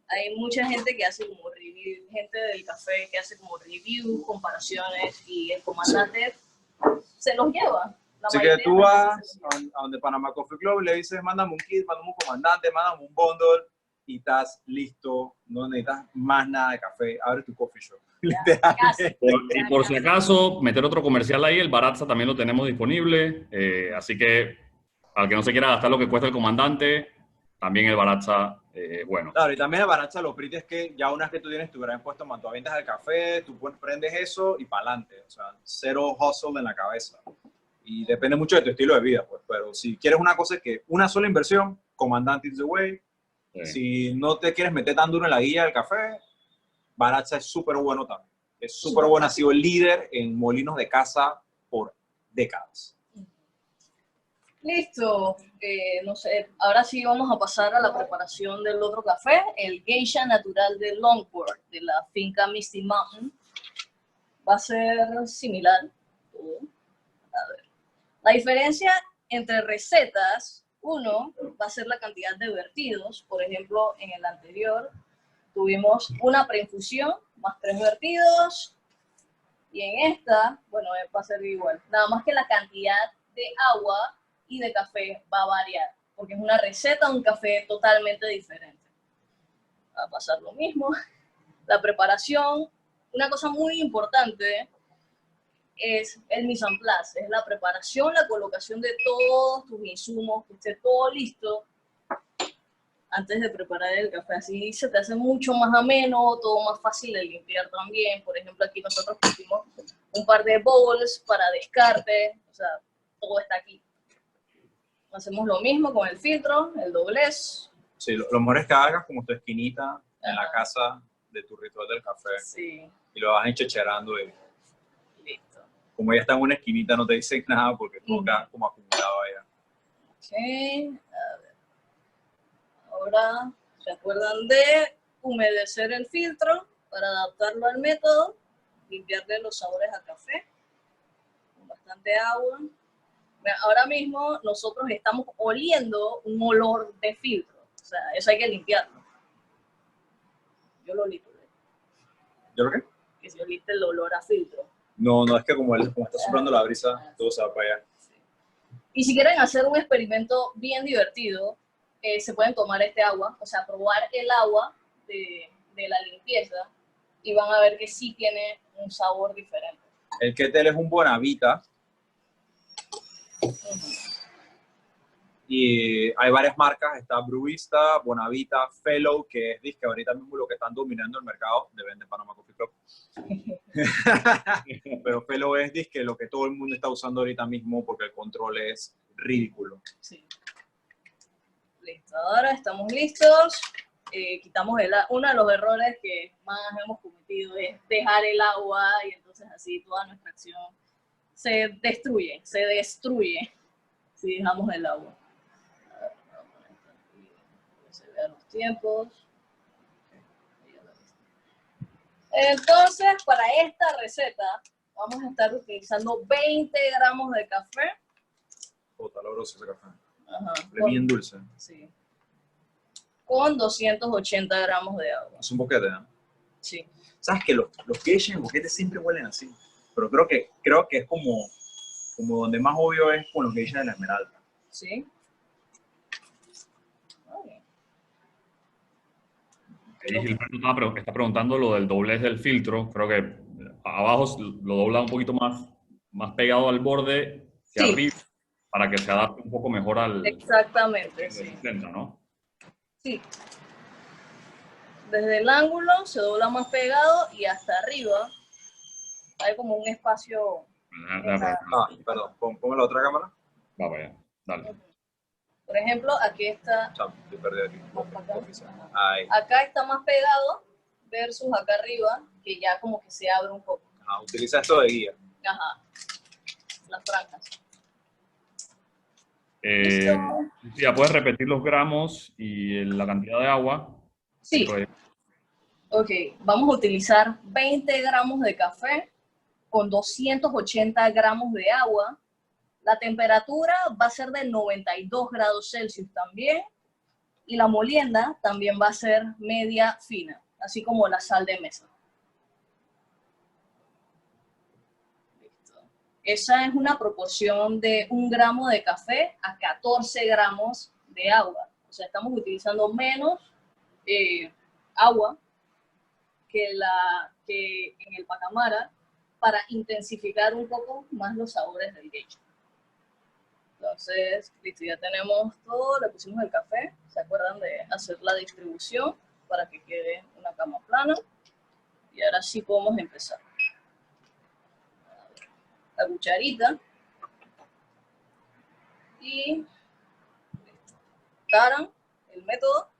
Hay mucha gente que hace como review, gente del café que hace como review, comparaciones, y el Comandante se los lleva. Así que tú vas a donde Panama Coffee Club, le dices, mándame un kit, mándame un Comandante, mándame un bundle, y estás listo, no necesitas más nada de café, abre tu coffee shop. Y por si acaso, meter otro comercial ahí, el Baratza también lo tenemos disponible, así que al que no se quiera gastar lo que cuesta el Comandante, también el Baratza, bueno. Claro, y también el Baratza lo pretty es que ya una vez que tú tienes tu gran puesto mantuavientas del café, tú prendes eso y para adelante, o sea, cero hustle en la cabeza. Y depende mucho de tu estilo de vida, pues, pero si quieres una cosa que una sola inversión, Comandante is the way. Sí. Si no te quieres meter tan duro en la guía del café, Baratza es súper bueno también. Es súper bueno, ha sido el líder en molinos de casa por décadas. Listo, no sé, ahora sí vamos a pasar a la preparación del otro café, el Geisha Natural de Longport, de la finca Misty Mountain. Va a ser similar. A ver. La diferencia entre recetas, uno, va a ser la cantidad de vertidos. Por ejemplo, en el anterior tuvimos una preinfusión más 3 vertidos, y en esta, bueno, va a ser igual. Nada más que la cantidad de agua y de café va a variar, porque es una receta de un café totalmente diferente. Va a pasar lo mismo. La preparación, una cosa muy importante es el mise en place, es la preparación, la colocación de todos tus insumos, que esté todo listo antes de preparar el café. Así se te hace mucho más ameno, todo más fácil de limpiar también. Por ejemplo, aquí nosotros pusimos un par de bowls para descarte, o sea, todo está aquí. Hacemos lo mismo con el filtro, el doblez. Sí, lo mejor es que hagas como tu esquinita en la casa de tu ritual del café. Sí. Y lo vas enchecherando y Listo. como ya está en una esquinita no te dicen nada porque todo queda como acumulado allá. Ok, a ver. Ahora, ¿se acuerdan de humedecer el filtro para adaptarlo al método? Limpiarle los sabores a café con bastante agua. Ahora mismo nosotros estamos oliendo un olor de filtro. O sea, eso hay que limpiarlo. Yo lo limpio. ¿Yo lo qué? Que se oliste el olor a filtro. No, es que como está soplando la brisa, todo se va para allá. Sí. Y si quieren hacer un experimento bien divertido, se pueden tomar este agua, o sea, probar el agua de la limpieza y van a ver que sí tiene un sabor diferente. El Ketel es un Bonavita. Y hay varias marcas, está Brewista, Bonavita, Fellow, que es que ahorita mismo lo que están dominando el mercado, depende de Panama Coffee Club. Pero Fellow es que lo que todo el mundo está usando ahorita mismo porque el control es ridículo. Sí. Listo, ahora estamos listos. Quitamos uno de los errores que más hemos cometido es dejar el agua y entonces así toda nuestra acción se destruye si dejamos el agua. Se vean los tiempos. Entonces, para esta receta vamos a estar utilizando 20 gramos de café. Está logroso ese café. Ajá, Bien dulce. Sí. Con 280 gramos de agua. Es un boquete, ¿no? Sí. ¿Sabes que los geishas en boquete siempre huelen así? Pero creo que es como donde más obvio es con los geishas de la Esmeralda. Sí. Gilberto está preguntando lo del doblez del filtro. Creo que abajo lo dobla un poquito más pegado al borde que Sí. arriba para que se adapte un poco mejor al... Exactamente, sí. 60, ¿no? Sí. Desde el ángulo se dobla más pegado y hasta arriba hay como un espacio. Perdón, ponme la otra cámara. Va para allá, dale. Por ejemplo, aquí está. Estoy perdido aquí. Acá está más pegado versus acá arriba, que ya como que se abre un poco. Utiliza esto de guía. Ajá. Las franjas. Ya puedes repetir los gramos y la cantidad de agua. Sí. Ok, vamos a utilizar 20 gramos de café con 280 gramos de agua. La temperatura va a ser de 92 grados Celsius también. Y la molienda también va a ser media fina, así como la sal de mesa. Listo. Esa es una proporción de 1 gramo de café a 14 gramos de agua. O sea, estamos utilizando menos agua que en el pacamara para intensificar un poco más los sabores del geisha. Entonces, listo, ya tenemos todo, le pusimos el café. ¿Se acuerdan de hacer la distribución para que quede una cama plana? Y ahora sí podemos empezar. La cucharita. Y Taran, el método.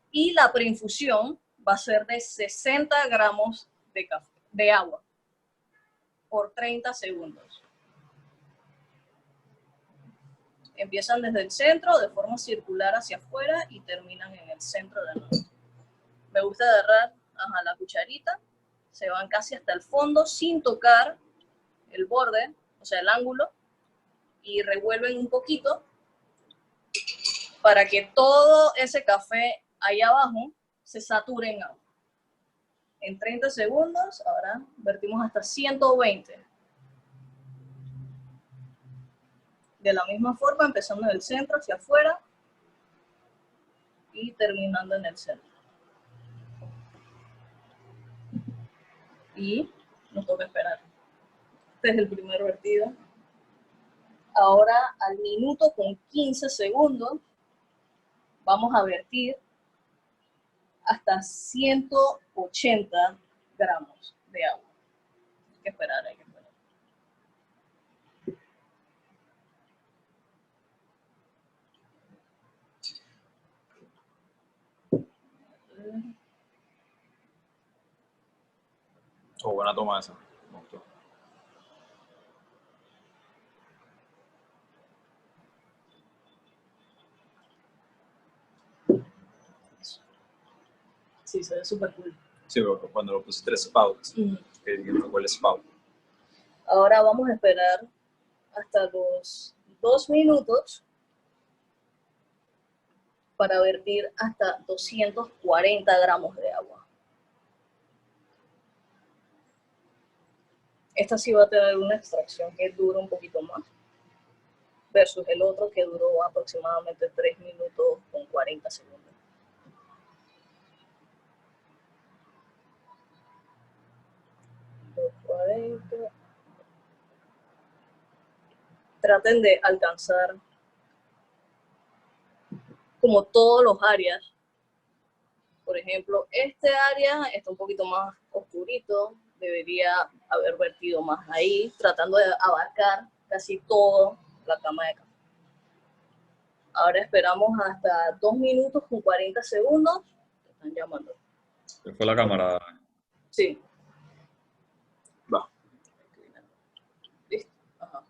Y la preinfusión va a ser de 60 gramos de agua por 30 segundos. Empiezan desde el centro de forma circular hacia afuera y terminan en el centro de nuevo. Me gusta agarrar la cucharita, se van casi hasta el fondo sin tocar el borde, o sea, el ángulo, y revuelven un poquito para que todo ese café ahí abajo se sature en agua. En 30 segundos, ahora vertimos hasta 120. De la misma forma, empezando en el centro hacia afuera y terminando en el centro. Y nos toca esperar. Este es el primer vertido. Ahora, al minuto con 15 segundos, vamos a vertir hasta 180 gramos de agua. Hay que esperar, hay que esperar. Oh, buena toma esa. Me gustó. Sí, se ve súper cool. Sí, pero cuando lo pusiste el spout, que no fue el spout. Ahora vamos a esperar hasta los 2 minutos para vertir hasta 240 gramos de agua. Esta sí va a tener una extracción que dura un poquito más, versus el otro que duró aproximadamente 3 minutos con 40 segundos. Traten de alcanzar como todos los áreas. Por ejemplo, este área está un poquito más oscurito, debería haber vertido más ahí, tratando de abarcar casi toda la cama de café. Ahora esperamos hasta 2 minutos con 40 segundos. Te están llamando. ¿Se fue la cámara? Sí. Va. Listo. Ajá.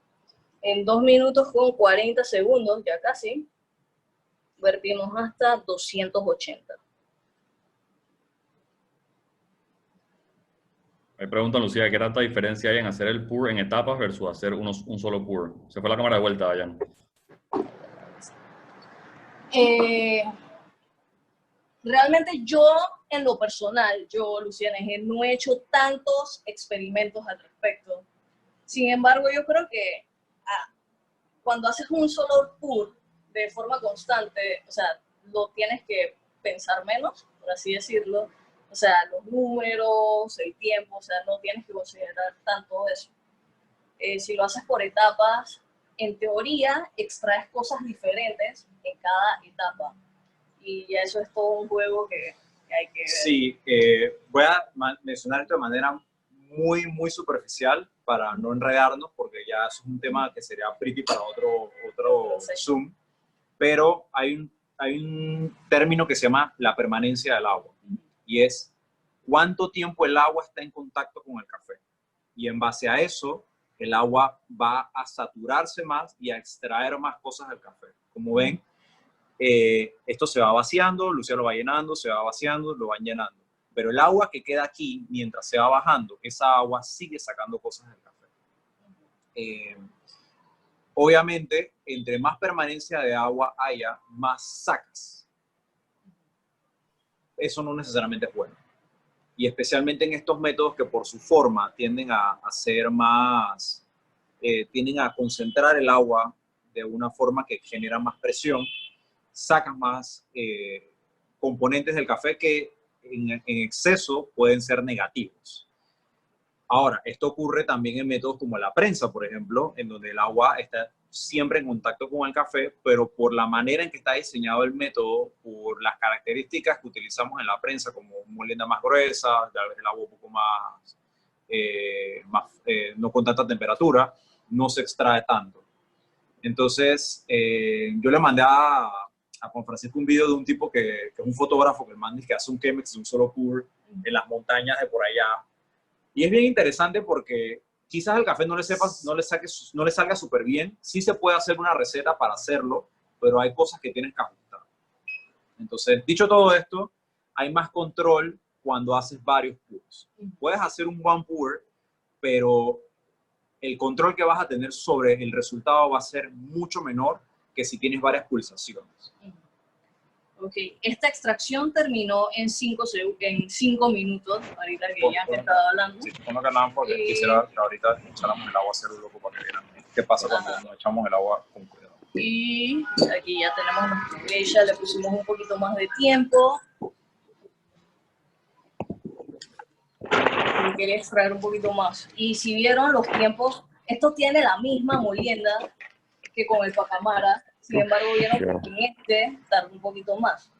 En 2 minutos con 40 segundos, ya casi, vertimos hasta 280. Me pregunta Lucía, ¿qué tanta diferencia hay en hacer el pour en etapas versus hacer un solo pour? Se fue la cámara de vuelta, Dayan. Realmente yo, en lo personal, Lucía Negel, no he hecho tantos experimentos al respecto. Sin embargo, yo creo que cuando haces un solo pour de forma constante, o sea, lo tienes que pensar menos, por así decirlo. O sea, los números, el tiempo, o sea, no tienes que considerar tanto eso. Si lo haces por etapas, en teoría extraes cosas diferentes en cada etapa. Y ya eso es todo un juego que hay que ver. Sí, voy a mencionar esto de manera muy superficial para no enredarnos, porque ya es un tema que sería pretty para otro Zoom. Pero hay un término que se llama la permanencia del agua. Y es cuánto tiempo el agua está en contacto con el café. Y en base a eso, el agua va a saturarse más y a extraer más cosas del café. Como ven, esto se va vaciando, Lucía lo va llenando, se va vaciando, lo van llenando. Pero el agua que queda aquí, mientras se va bajando, esa agua sigue sacando cosas del café. Obviamente, entre más permanencia de agua haya, más sacas. Eso no necesariamente es bueno. Y especialmente en estos métodos que por su forma tienden a ser más, tienden a concentrar el agua de una forma que genera más presión, sacas más componentes del café que en exceso pueden ser negativos. Ahora, esto ocurre también en métodos como la prensa, por ejemplo, en donde el agua está siempre en contacto con el café, pero por la manera en que está diseñado el método, por las características que utilizamos en la prensa, como molienda más gruesa, el agua un poco más, no con tanta temperatura, no se extrae tanto. Entonces, yo le mandé a Juan Francisco un video de un tipo que es un fotógrafo que el man dice que hace un Chemex de un solo pour en las montañas de por allá. Y es bien interesante porque quizás el café no le salga súper bien. Sí se puede hacer una receta para hacerlo, pero hay cosas que tienes que ajustar. Entonces, dicho todo esto, hay más control cuando haces varios pours. Puedes hacer un one pour, pero el control que vas a tener sobre el resultado va a ser mucho menor que si tienes varias pulsaciones. Ok, esta extracción terminó en 5 minutos, ahorita que ya que estaba hablando. Sí, uno que nada porque quisiera que ahorita echáramos el agua a cero loco para que vieran qué pasa cuando no echamos el agua con cuidado. Y aquí ya tenemos nuestro geisha, le pusimos un poquito más de tiempo. Y quería extraer un poquito más. Y si vieron los tiempos, esto tiene la misma molienda que con el pacamara. Sin embargo, vieron que en este tarda un poquito más.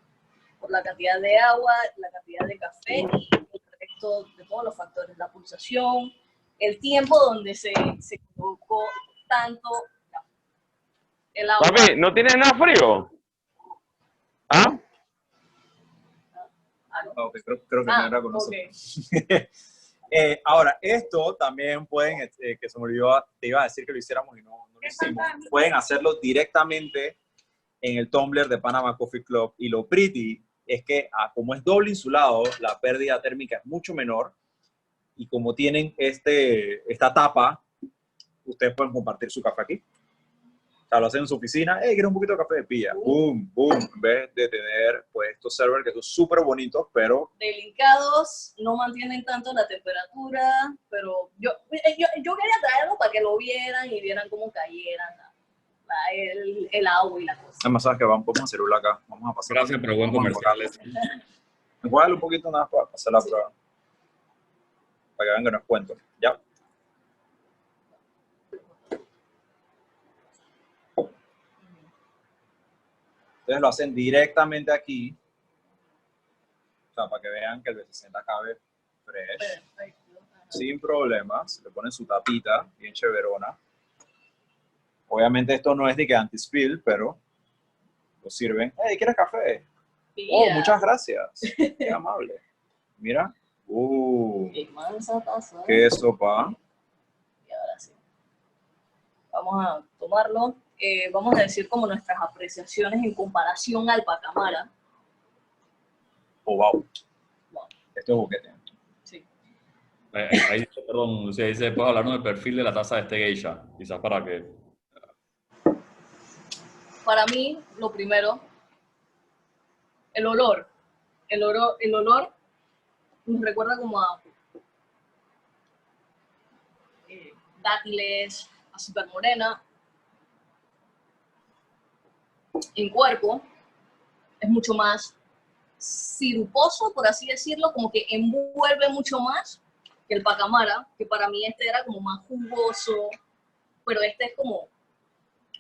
Por la cantidad de agua, la cantidad de café y el resto de todos los factores. La pulsación, el tiempo donde se colocó tanto el agua. Papi, ¿no tiene nada frío? ¿Ah? Okay, creo que no era con nosotros. Okay. Ahora, esto también pueden, que se me olvidó, te iba a decir que lo hiciéramos y no lo hicimos. Pueden hacerlo directamente en el tumbler de Panama Coffee Club. Y lo pretty es que, como es doble insulado, la pérdida térmica es mucho menor. Y como tienen esta tapa, ustedes pueden compartir su café aquí. O sea, lo hacen en su oficina. ¿Quieres un poquito de café de pilla? Boom, boom. En vez de tener pues, estos servers que son súper bonitos, pero delicados, no mantienen tanto la temperatura, pero yo quería traerlo para que lo vieran y vieran cómo cayeran el agua y la cosa. Además, sabes que vamos a hacerlo acá. Vamos a pasar. Gracias, pero buen comercial. Enjuágalo un poquito nada para pasar la prueba. Para que vean que no es cuento. Ya. Ustedes lo hacen directamente aquí. O sea, para que vean que el B60 cabe fresh. Sin problemas. Le ponen su tapita, bien cheverona. Obviamente esto no es de que anti-spill, pero lo sirven. ¿Quieres café? Yeah. Oh, muchas gracias. Qué amable. Mira. Qué sopa. Y ahora sí. Vamos a tomarlo. Vamos a decir como nuestras apreciaciones en comparación al pacamara. Oh, wow. Esto es boquete. Sí. Ahí dice, perdón, Lucía, dice, puedes hablarnos del perfil de la taza de este geisha, quizás para que... Para mí, lo primero, el olor. El olor nos recuerda como a dátiles, azúcar morena. En cuerpo es mucho más siruposo, por así decirlo, como que envuelve mucho más que el pacamara, que para mí este era como más jugoso, pero este es como,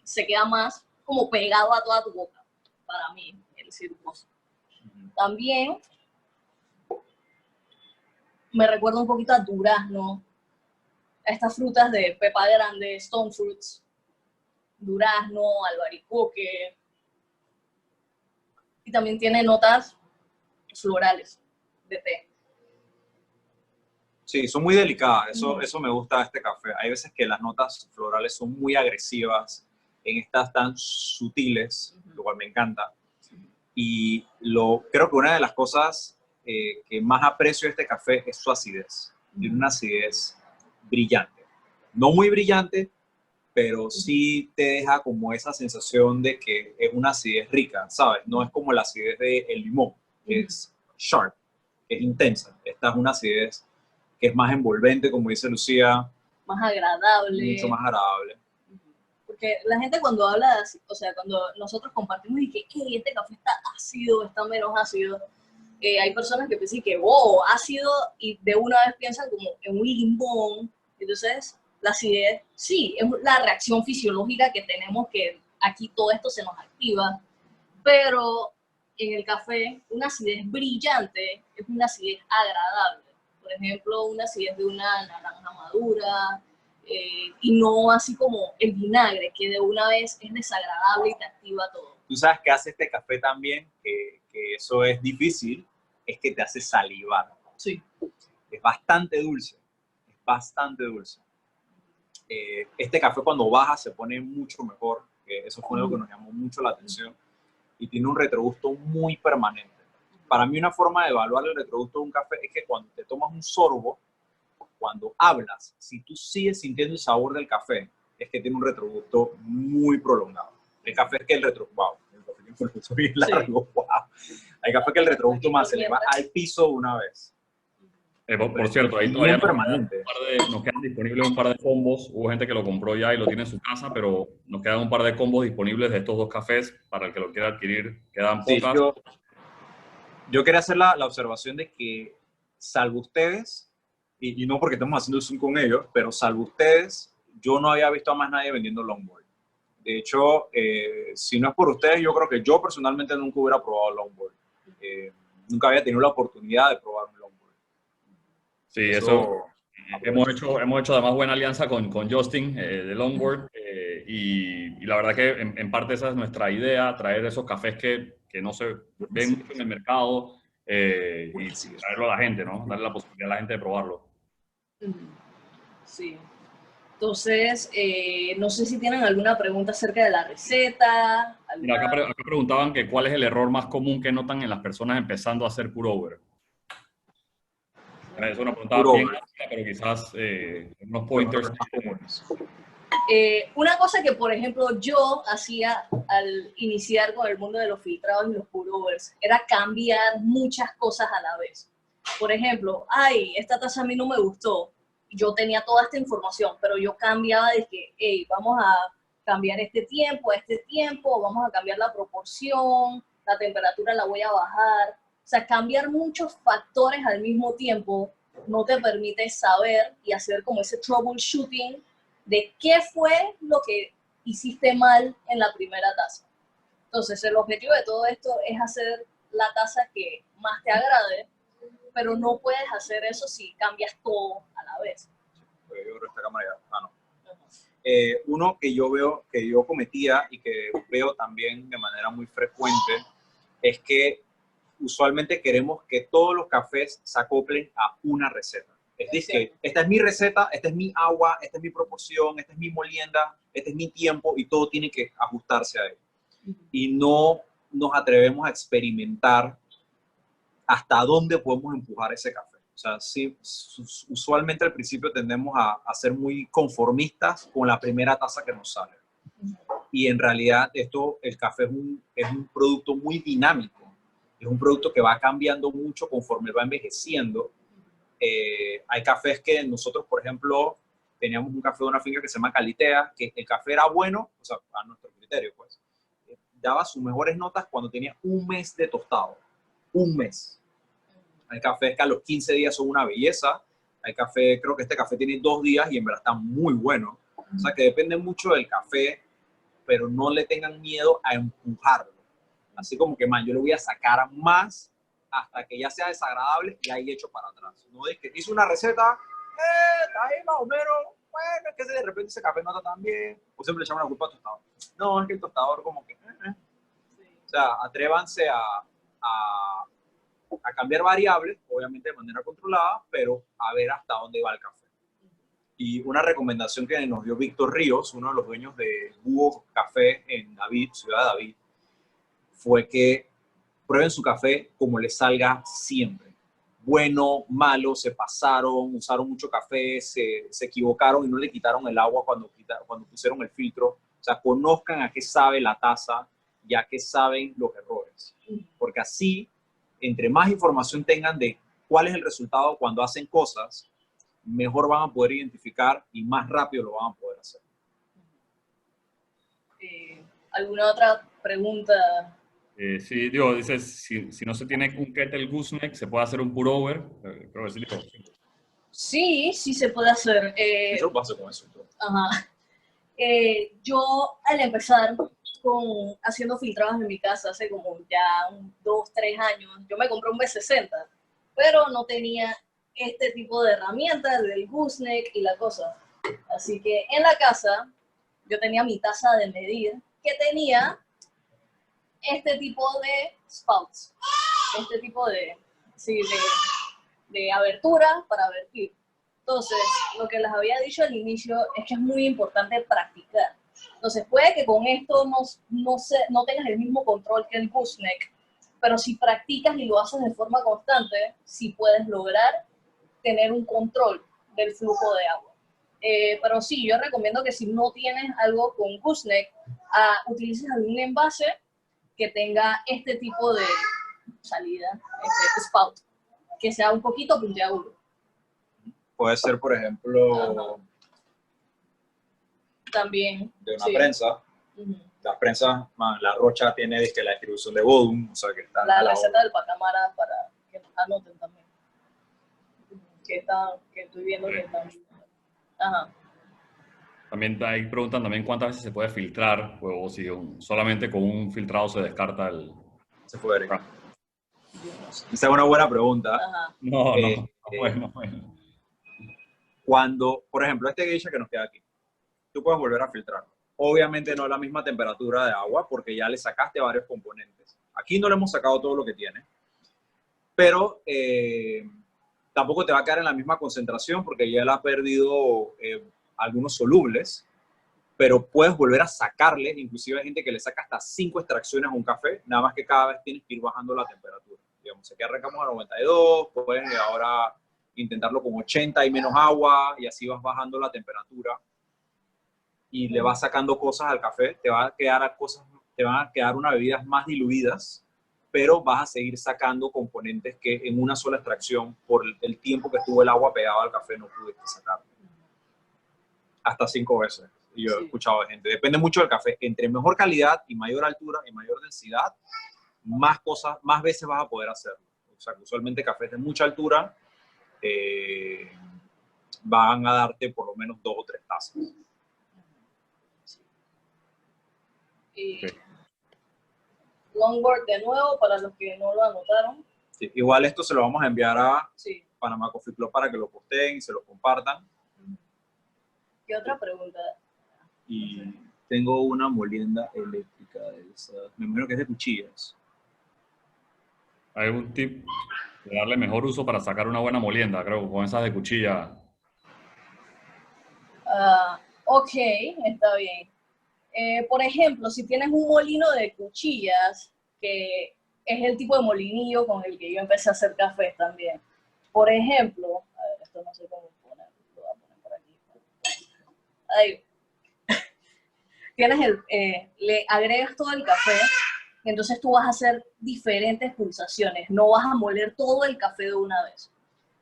se queda más como pegado a toda tu boca, para mí, el siruposo. También me recuerda un poquito a durazno, a estas frutas de pepa grande, stone fruits, durazno, albaricoque, y también tiene notas florales de té. Sí, son muy delicadas, eso me gusta de este café. Hay veces que las notas florales son muy agresivas, en estas tan sutiles, lo cual me encanta. Y creo que una de las cosas que más aprecio de este café es su acidez. Tiene una acidez brillante. No muy brillante, pero sí te deja como esa sensación de que es una acidez rica, ¿sabes? No es como la acidez del limón, que es sharp, que es intensa. Esta es una acidez que es más envolvente, como dice Lucía. Más agradable. Mucho más agradable. Porque la gente cuando habla, o sea, cuando nosotros compartimos y que este café está ácido, está menos ácido, hay personas que piensan que, ácido, y de una vez piensan como en un limón. Entonces, la acidez, sí, es la reacción fisiológica que tenemos, que aquí todo esto se nos activa, pero en el café, una acidez brillante es una acidez agradable. Por ejemplo, una acidez de una naranja madura, y no así como el vinagre, que de una vez es desagradable y te activa todo. Tú sabes que hace este café también, que eso es difícil, es que te hace salivar. Sí. Es bastante dulce, es bastante dulce. Este café cuando baja se pone mucho mejor, eso fue algo que nos llamó mucho la atención, y tiene un retrogusto muy permanente. Para mí una forma de evaluar el retrogusto de un café es que cuando te tomas un sorbo, cuando hablas, si tú sigues sintiendo el sabor del café, es que tiene un retrogusto muy prolongado. El café es que el café tiene un proceso bien largo, wow. Hay café que el retrogusto más se le va al piso una vez. Por cierto, ahí Bien todavía permanente. nos quedan disponibles un par de combos. Hubo gente que lo compró ya y lo tiene en su casa, pero nos quedan un par de combos disponibles de estos dos cafés para el que lo quiera adquirir. Quedan Sí, pocas. yo quería hacer la observación de que, salvo ustedes, y no porque estemos haciendo Zoom con ellos, pero salvo ustedes, yo no había visto a más nadie vendiendo longboard. De hecho, si no es por ustedes, yo creo que yo personalmente nunca hubiera probado longboard. Nunca había tenido la oportunidad de probar un longboard. Sí, eso hemos hecho además buena alianza con Justin de Longboard y la verdad que en parte esa es nuestra idea, traer esos cafés que no se ven mucho en el mercado y traerlo a la gente, ¿no? Darle la posibilidad a la gente de probarlo. Sí. Entonces, no sé si tienen alguna pregunta acerca de la receta. Mira, acá preguntaban que cuál es el error más común que notan en las personas empezando a hacer pour-over. Es una pregunta bien amplia, pero quizás unos pointers. Una cosa que, por ejemplo, yo hacía al iniciar con el mundo de los filtrados y los pour-overs era cambiar muchas cosas a la vez. Por ejemplo, ay, esta taza a mí no me gustó. Yo tenía toda esta información, pero yo cambiaba de que, hey, vamos a cambiar este tiempo a este tiempo, vamos a cambiar la proporción, la temperatura la voy a bajar. O sea, cambiar muchos factores al mismo tiempo no te permite saber y hacer como ese troubleshooting de qué fue lo que hiciste mal en la primera taza. Entonces, el objetivo de todo esto es hacer la taza que más te agrade, pero no puedes hacer eso si cambias todo a la vez. Yo creo que esta cámara ya, no. Uno que yo veo, que yo cometía y que veo también de manera muy frecuente, es que usualmente queremos que todos los cafés se acoplen a una receta. Es decir, esta es mi receta, esta es mi agua, esta es mi proporción, esta es mi molienda, este es mi tiempo y todo tiene que ajustarse a él. Y no nos atrevemos a experimentar hasta dónde podemos empujar ese café. O sea, sí, usualmente al principio tendemos a ser muy conformistas con la primera taza que nos sale. Y en realidad el café es un producto muy dinámico. Es un producto que va cambiando mucho conforme va envejeciendo. Hay cafés que nosotros, por ejemplo, teníamos un café de una finca que se llama Calitea, que el café era bueno, o sea, a nuestro criterio, pues, daba sus mejores notas cuando tenía un mes de tostado. Un mes. Hay cafés que a los 15 días son una belleza. Hay café, creo que este café tiene 2 días y en verdad está muy bueno. O sea, que depende mucho del café, pero no le tengan miedo a empujarlo. Así como que, man, yo le voy a sacar más hasta que ya sea desagradable y ahí echo para atrás. No es que hice una receta, ahí más o menos, bueno, es que de repente ese café no está tan bien, o siempre le echamos la culpa al tostador. No, es que el tostador como que... O sea, atrévanse a cambiar variables, obviamente de manera controlada, pero a ver hasta dónde va el café. Y una recomendación que nos dio Víctor Ríos, uno de los dueños de Búho Café en David, Ciudad de David, fue que prueben su café como les salga siempre. Bueno, malo, se pasaron, usaron mucho café, se equivocaron y no le quitaron el agua cuando pusieron el filtro. O sea, conozcan a qué sabe la taza y a qué saben los errores. Porque así, entre más información tengan de cuál es el resultado cuando hacen cosas, mejor van a poder identificar y más rápido lo van a poder hacer. ¿Alguna otra pregunta? Sí, digo, dice, si no se tiene un kettle gooseneck, ¿se puede hacer un pour-over? Creo que sí, digo. Sí, sí se puede hacer. Yo lo paso con eso. Ajá. Yo al empezar haciendo filtrados en mi casa hace como ya 2, 3 años, yo me compré un B60, pero no tenía este tipo de herramientas del gooseneck y la cosa. Así que en la casa yo tenía mi taza de medir que tenía este tipo de spouts, este tipo de abertura para vertir. Entonces, lo que les había dicho al inicio es que es muy importante practicar. Entonces, puede que con esto no tengas el mismo control que el gooseneck, pero si practicas y lo haces de forma constante, sí puedes lograr tener un control del flujo de agua. Pero sí, yo recomiendo que si no tienes algo con gooseneck, utilices algún envase que tenga este tipo de salida, este spout, que sea un poquito puntiagudo. Puede ser, por ejemplo, también de una sí. prensa. Las prensas, la Rocha tiene la distribución de Bodum, o sea que está la receta del pacamara para que anoten también. Que estoy viendo que están. Ajá. También ahí preguntan también cuántas veces se puede filtrar, o si solamente con un filtrado se descarta el... Se puede. Esa es una buena pregunta. Ajá. No, bueno. Cuando, por ejemplo, este geisha que nos queda aquí, tú puedes volver a filtrar. Obviamente no a la misma temperatura de agua porque ya le sacaste varios componentes. Aquí no le hemos sacado todo lo que tiene, pero tampoco te va a quedar en la misma concentración porque ya le ha perdido algunos solubles, pero puedes volver a sacarle. Inclusive hay gente que le saca hasta 5 extracciones a un café, nada más que cada vez tienes que ir bajando la temperatura. Digamos, aquí arrancamos a 92, puedes ahora intentarlo con 80 y menos agua, y así vas bajando la temperatura y le vas sacando cosas al café. Te van a quedar unas bebidas más diluidas, pero vas a seguir sacando componentes que en una sola extracción, por el tiempo que estuvo el agua pegada al café, no pudiste sacar. Hasta 5 veces. Yo he escuchado de gente. Depende mucho del café. Entre mejor calidad y mayor altura y mayor densidad, más veces vas a poder hacerlo. O sea, que usualmente cafés de mucha altura van a darte por lo menos 2 o 3 tazas. Y longboard de nuevo, para los que no lo anotaron. Sí, igual esto se lo vamos a enviar a Panama Coffee Club para que lo posteen y se lo compartan. ¿Qué otra pregunta? Y tengo una molienda eléctrica de esa, me imagino que es de cuchillas. ¿Hay un tip de darle mejor uso para sacar una buena molienda? Creo, con esas de cuchilla. Ok, está bien. Por ejemplo, si tienes un molino de cuchillas, que es el tipo de molinillo con el que yo empecé a hacer café también. Por ejemplo, a ver, esto no sé cómo ponerlo, lo voy a poner por aquí. Ahí. Le agregas todo el café, y entonces tú vas a hacer diferentes pulsaciones, no vas a moler todo el café de una vez.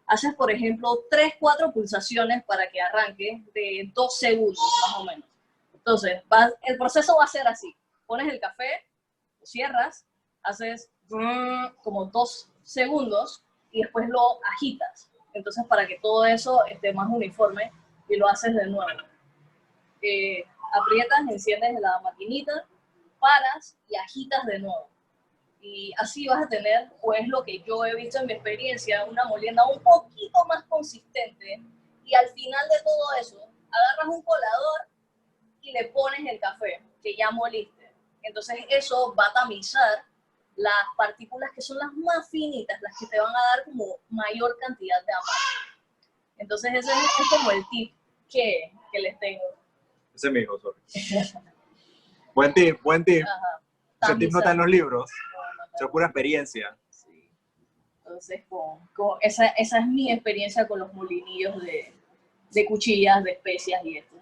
Haces, por ejemplo, 3, 4 pulsaciones para que arranque de 2 segundos, más o menos. Entonces, el proceso va a ser así. Pones el café, lo cierras, haces como 2 segundos y después lo agitas. Entonces, para que todo eso esté más uniforme, y lo haces de nuevo. Aprietas, enciendes la maquinita, paras y agitas de nuevo. Y así vas a tener, pues lo que yo he visto en mi experiencia, una molienda un poquito más consistente. Y al final de todo eso, agarras un colador y le pones el café que ya moliste. Entonces eso va a tamizar las partículas que son las más finitas, las que te van a dar como mayor cantidad de amargo. Entonces ese es como el tip que les tengo. Ese es mi hijo, sorry. Buen tip, buen tip. Ajá. Ese tip no está en los libros. No, Eso es pura experiencia. Sí. Entonces, esa es mi experiencia con los molinillos de cuchillas, de especias y esto.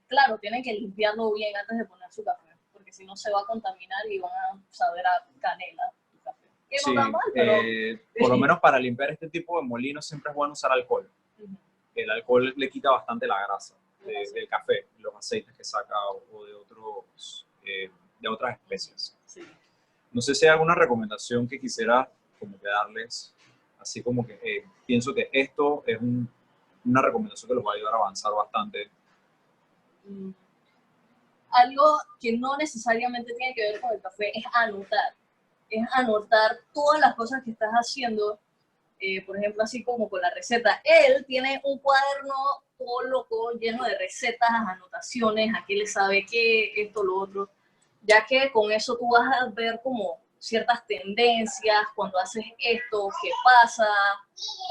Claro, tienen que limpiarlo bien antes de poner su café, porque si no se va a contaminar y van a saber a canela tu café. Que Sí, no está mal, pero... por lo menos para limpiar este tipo de molinos siempre es bueno usar alcohol. El alcohol le quita bastante la grasa del café, los aceites que saca o de otras especies. Sí. No sé si hay alguna recomendación que quisiera como que darles, así como que pienso que esto es una recomendación que los va a ayudar a avanzar bastante. Algo que no necesariamente tiene que ver con el café es anotar. Es anotar todas las cosas que estás haciendo. Por ejemplo, así como con la receta. Él tiene un cuaderno todo loco, lleno de recetas, anotaciones, a qué le sabe qué, esto, lo otro. Ya que con eso tú vas a ver como ciertas tendencias, cuando haces esto, qué pasa,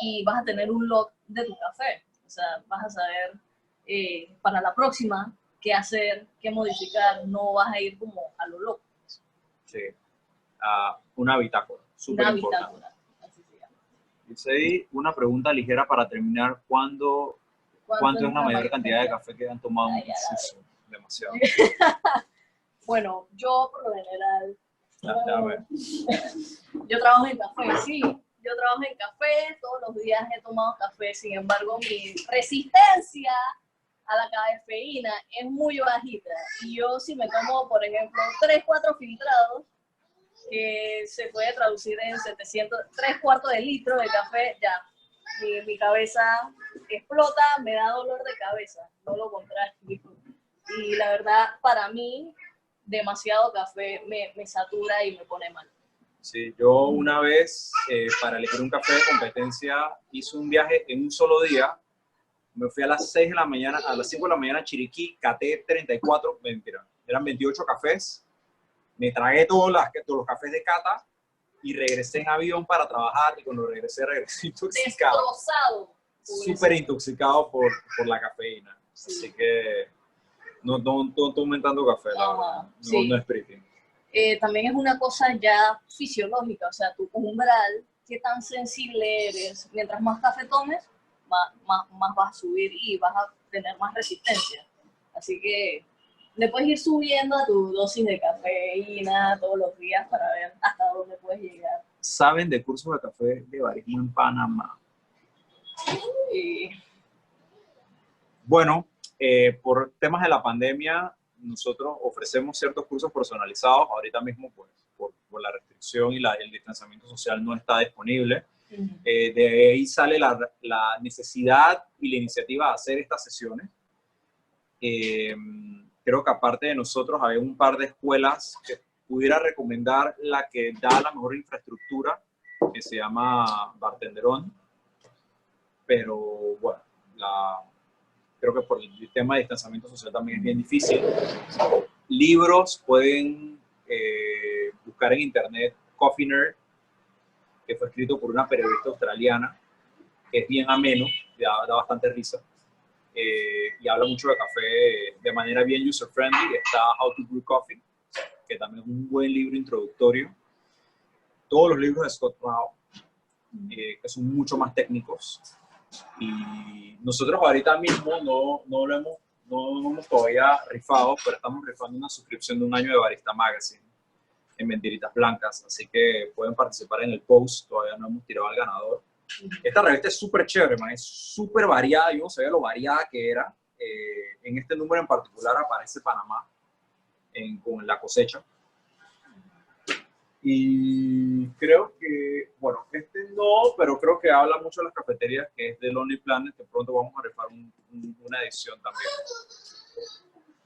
y vas a tener un log de tu café. O sea, vas a saber para la próxima qué hacer, qué modificar, no vas a ir como a lo loco. Sí. Una bitácora, súper importante. Bitácora, así se llama. Dice ahí una pregunta ligera para terminar. ¿Cuánto es la mayor cantidad de café que han tomado en un proceso? Demasiado. Bueno, yo por lo general Déjame ver. Yo trabajo en café, sí. Yo trabajo en café, todos los días he tomado café, sin embargo, mi resistencia a la cafeína es muy bajita. Y yo si me tomo, por ejemplo, 3, 4 filtrados, que se puede traducir en 3 cuartos de litro de café, ya, mi cabeza explota, me da dolor de cabeza, no lo contrario. Y la verdad, para mí, demasiado café me satura y me pone mal. Sí, yo una vez, para elegir un café de competencia, hice un viaje en un solo día. Me fui a las 6 de la mañana, a las 5 de la mañana a Chiriquí, caté 34, mentira, eran 28 cafés. Me tragué todos los cafés de cata y regresé en avión para trabajar. Y cuando regresé intoxicado. Destrozado. Súper intoxicado por la cafeína. Sí. Así que no tomen tanto café, la verdad. Sí. No es pretty. También es una cosa ya fisiológica, o sea, tu umbral, qué tan sensible eres. Mientras más café tomes, más vas a subir y vas a tener más resistencia. Así que le puedes ir subiendo a tu dosis de cafeína todos los días para ver hasta dónde puedes llegar. ¿Saben de cursos de café de barismo en Panamá? Bueno, por temas de la pandemia, nosotros ofrecemos ciertos cursos personalizados. Ahorita mismo, pues, por la restricción y el distanciamiento social no está disponible. De ahí sale la necesidad y la iniciativa de hacer estas sesiones. Creo que aparte de nosotros hay un par de escuelas que pudiera recomendar la que da la mejor infraestructura, que se llama Bartenderón. Pero bueno, creo que por el tema de distanciamiento social también es bien difícil. Libros pueden buscar en internet Coffee Nerd, que fue escrito por una periodista australiana, que es bien ameno, da bastante risa, y habla mucho de café de manera bien user-friendly. Está How to Brew Coffee, que también es un buen libro introductorio. Todos los libros de Scott Rao, que son mucho más técnicos. Y nosotros ahorita mismo no hemos todavía rifado, pero estamos rifando una suscripción de un año de Barista Magazine en Mentiritas Blancas, así que pueden participar en el post. Todavía no hemos tirado al ganador. Esta revista es súper chévere, man, es súper variada. Yo no sabía lo variada que era. En este número en particular aparece Panamá con la cosecha. Y creo que, bueno, no, pero creo que habla mucho de las cafeterías, que es de Lonely Planet, que pronto vamos a rifar una edición también.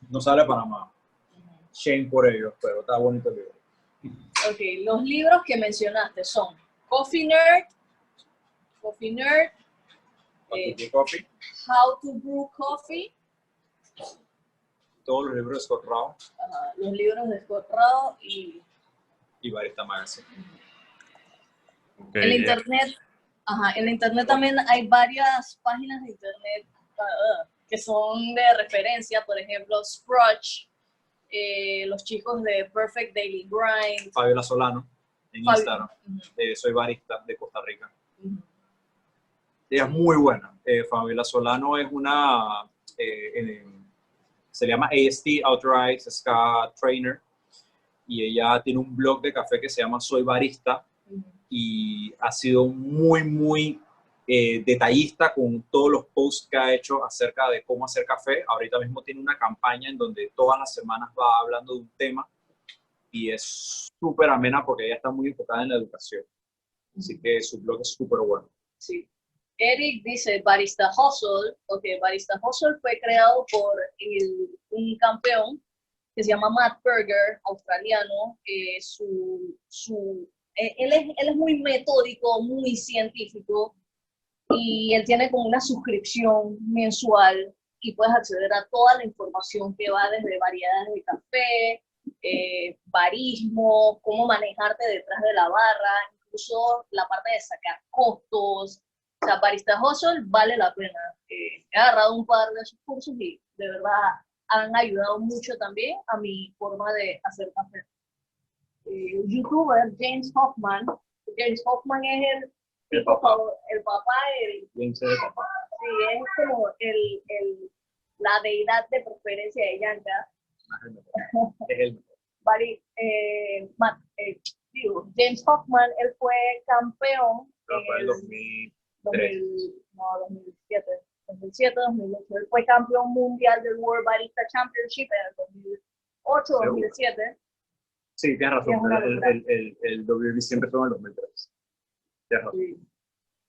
No sale Panamá. Shame por ellos, pero está bonito el libro. Ok, los libros que mencionaste son Coffee Nerd, Coffee. How to Brew Coffee, Todos los libros de Scott Rao. Los libros de Scott Rao y Barista Magazine. Okay, en internet, en internet también hay varias páginas de internet que son de referencia, por ejemplo, Sprudge, los chicos de Perfect Daily Grind. Fabiola Solano, en Instagram. Soy barista de Costa Rica. Ella es muy buena. Fabiola Solano es una, se llama AST, Authorized Ska Trainer, y ella tiene un blog de café que se llama Soy Barista, y ha sido muy detallista con todos los posts que ha hecho acerca de cómo hacer café. Ahorita mismo tiene una campaña en donde todas las semanas va hablando de un tema, y es súper amena porque ella está muy enfocada en la educación. Así que su blog es súper bueno. Sí. Eric dice Barista Hustle. Ok, Barista Hustle fue creado por un campeón que se llama Matt Berger, australiano. Él es muy metódico, muy científico, y él tiene como una suscripción mensual y puedes acceder a toda la información que va desde variedades de café, barismo, cómo manejarte detrás de la barra, incluso la parte de sacar costos. O sea, Barista Hustle vale la pena. He agarrado un par de esos cursos y de verdad han ayudado mucho también a mi forma de hacer café. YouTuber James Hoffman. James Hoffman es el papá. James es el papá. Sí, es como la deidad de preferencia de Yanka. Es el mejor. James Hoffman, él fue campeón Pero fue el 2003. 2007, 2008. Él fue campeón mundial del World Barista Championship en el 2008, 2007. Sí, tienes razón. El WB siempre fue en el 2003. Tienes razón. Sí.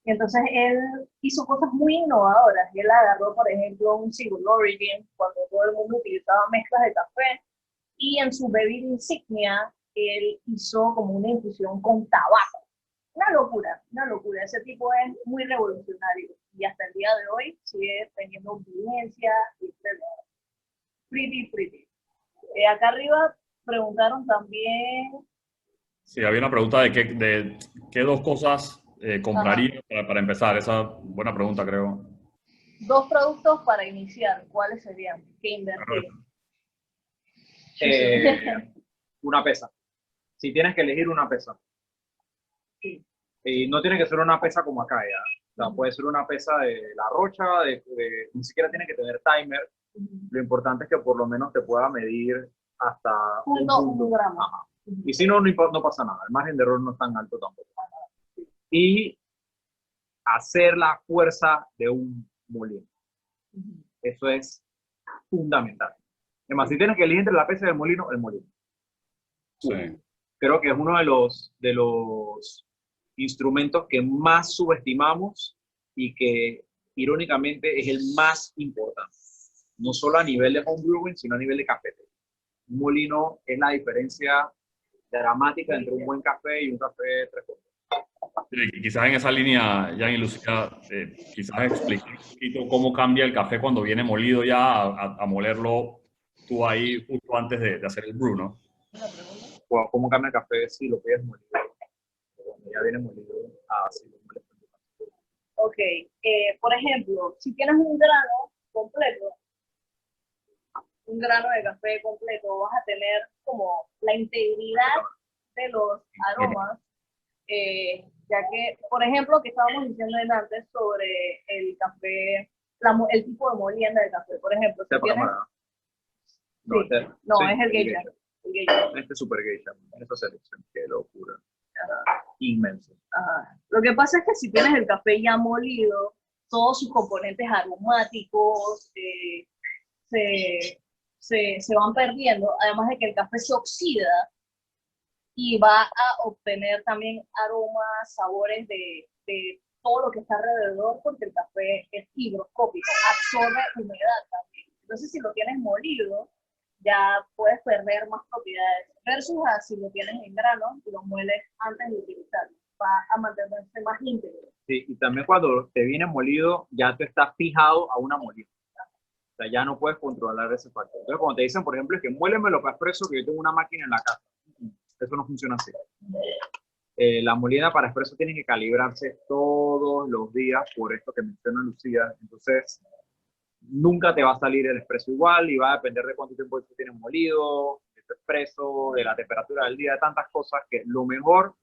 Y entonces él hizo cosas muy innovadoras. Él agarró, por ejemplo, un single origin, cuando todo el mundo utilizaba mezclas de café, y en su bebida insignia, él hizo como una infusión con tabaco. Una locura, una locura. Ese tipo es muy revolucionario y hasta el día de hoy sigue teniendo vigencia y pretty. Acá arriba preguntaron también. Sí, había una pregunta de qué dos cosas compraría para empezar. Esa buena pregunta, creo. 2 productos para iniciar. ¿Cuáles serían? ¿Qué invertir? Una pesa. Si tienes que elegir una pesa. Sí. Y no tiene que ser una pesa como acá ya. O sea, puede ser una pesa de La Rocha, ni siquiera tiene que tener timer. Lo importante es que por lo menos te pueda medir hasta un punto. Un gramo. Y si no, no pasa nada. El margen de error no es tan alto tampoco. Y hacer la fuerza de un molino. Eso es fundamental. Además, si tienes que elegir entre la pesa y el molino, el molino. Sí. Creo que es uno de los instrumentos que más subestimamos y que irónicamente es el más importante. No solo a nivel de homebrewing, sino a nivel de cafetería. Un molino es la diferencia dramática entre un buen café y un café 3x4. Sí, quizás en esa línea, Jan y Lucía, quizás explicar un poquito cómo cambia el café cuando viene molido ya a molerlo tú ahí justo antes de hacer el brew, ¿no? O cómo cambia el café si lo pides molido. Cuando ya viene molido, así lo mueles. Ok, por ejemplo, si tienes un grano completo, un grano de café completo, vas a tener como la integridad de los aromas, ya que, por ejemplo, que estábamos diciendo antes sobre el café, el tipo de molienda de café, por ejemplo. Si tienes... No, sí. Es el geisha. Este es super geisha, esta selección, qué locura. Inmenso. Lo que pasa es que si tienes el café ya molido, todos sus componentes aromáticos se van perdiendo, además de que el café se oxida y va a obtener también aromas, sabores de todo lo que está alrededor, porque el café es higroscópico, absorbe humedad también. Entonces, si lo tienes molido, ya puedes perder más propiedades, versus si lo tienes en grano y lo mueles antes de utilizarlo, va a mantenerse más íntegro. Sí, y también cuando te viene molido, ya tú estás fijado a una molida. O sea, ya no puedes controlar ese factor. Entonces, cuando te dicen, por ejemplo, es que muélemelo para espresso, que yo tengo una máquina en la casa. Eso no funciona así. La molida para espresso tiene que calibrarse todos los días, por esto que menciona Lucía. Entonces, nunca te va a salir el espresso igual y va a depender de cuánto tiempo tú tienes molido, de tu espresso, de la temperatura del día, de tantas cosas que lo mejor,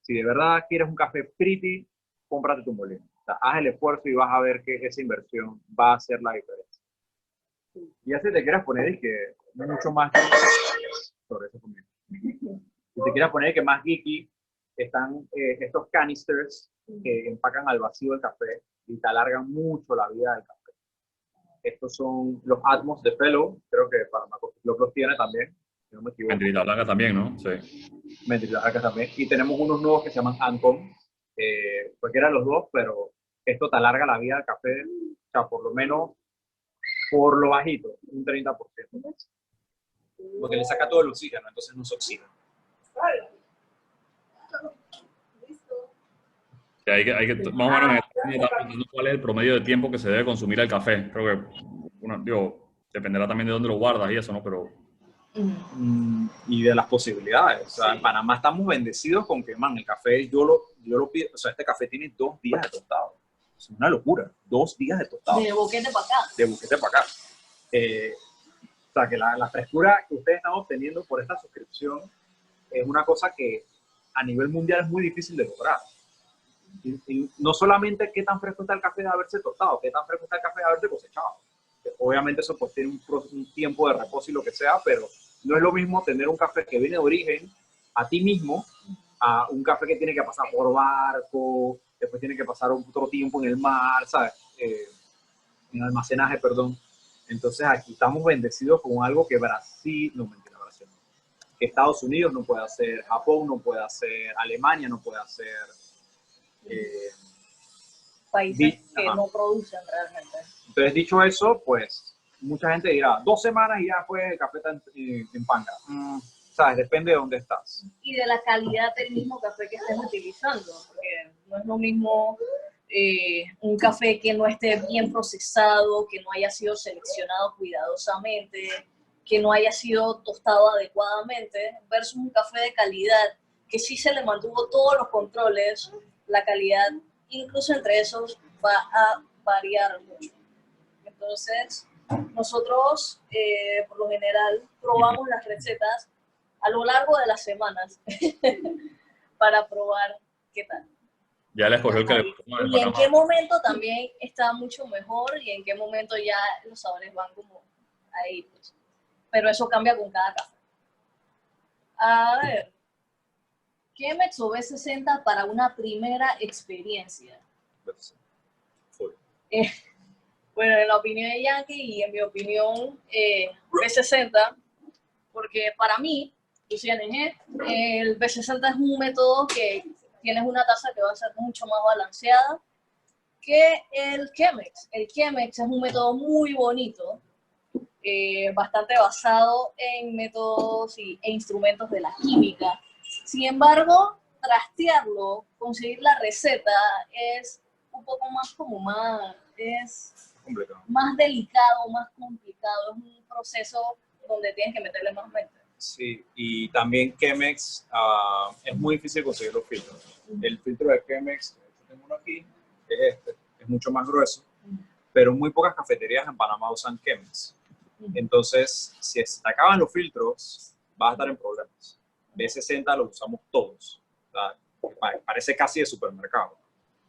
si de verdad quieres un café pretty, cómprate tu molino. O sea, haz el esfuerzo y vas a ver que esa inversión va a hacer la diferencia. Y así te quieras poner y que no mucho más sobre eso conmigo. Si te quieras poner que más geeky, están estos canisters que empacan al vacío el café y te alargan mucho la vida del café. Estos son los Atmos de Fellow, creo que Panamá los tiene también, si no me equivoco. Mentirita Blanca también, ¿no? Sí. Mentirita Blanca también. Y tenemos unos nuevos que se llaman Ancon, cualquiera de los dos, pero esto te alarga la vida del café, o sea, por lo menos, por lo bajito, un 30%. Porque le saca todo el oxígeno, entonces no se oxida. Sí, hay que más o menos cuál es el promedio de tiempo que se debe consumir el café. Creo que, dependerá también de dónde lo guardas y eso, ¿no? Pero... y de las posibilidades. O sea, sí. En Panamá estamos bendecidos con que, man, el café, yo lo pido, o sea, este café tiene 2 días de tostado. Es una locura, 2 días de tostado. De boquete para acá. De boquete para acá. O sea, que la frescura que ustedes están obteniendo por esta suscripción es una cosa que a nivel mundial es muy difícil de lograr. Y no solamente qué tan fresco está el café de haberse tostado, qué tan fresco está el café de haberse cosechado. Obviamente eso pues tiene un tiempo de reposo y lo que sea, pero no es lo mismo tener un café que viene de origen a ti mismo, a un café que tiene que pasar por barco, después tiene que pasar otro tiempo en el mar, ¿sabes? En almacenaje, perdón. Entonces aquí estamos bendecidos con algo que Brasil, no mentira, Brasil, que Estados Unidos no puede hacer, Japón no puede hacer, Alemania no puede hacer. Países que no producen realmente. Entonces, dicho eso, pues mucha gente dirá, 2 semanas y ya fue el café está en panga. ¿Sabes? Depende de dónde estás. Y de la calidad del mismo café que estés utilizando, porque no es lo mismo un café que no esté bien procesado, que no haya sido seleccionado cuidadosamente, que no haya sido tostado adecuadamente, versus un café de calidad que sí se le mantuvo todos los controles, la calidad, incluso entre esos, va a variar mucho. Entonces, nosotros, por lo general, probamos las recetas a lo largo de las semanas para probar qué tal. Ya le escogió el que le gustó más. Y en qué momento también está mucho mejor y en qué momento ya los sabores van como ahí. Pues. Pero eso cambia con cada café. A ver, Chemex o B60 para una primera experiencia. Bueno, en la opinión de Yankee y en mi opinión, B60, porque para mí, el B60 es un método que tienes una taza que va a ser mucho más balanceada que el Chemex. El Chemex es un método muy bonito, bastante basado en métodos e instrumentos de la química. Sin embargo, trastearlo, conseguir la receta es un poco más es más delicado, más complicado, es un proceso donde tienes que meterle más mente. Sí, y también Chemex es muy difícil conseguir los filtros. El filtro de Chemex, tengo uno aquí, es es mucho más grueso, pero muy pocas cafeterías en Panamá usan Chemex. Entonces, si se te acaban los filtros, vas a estar en problemas. B60 los usamos todos. O sea, parece casi de supermercado.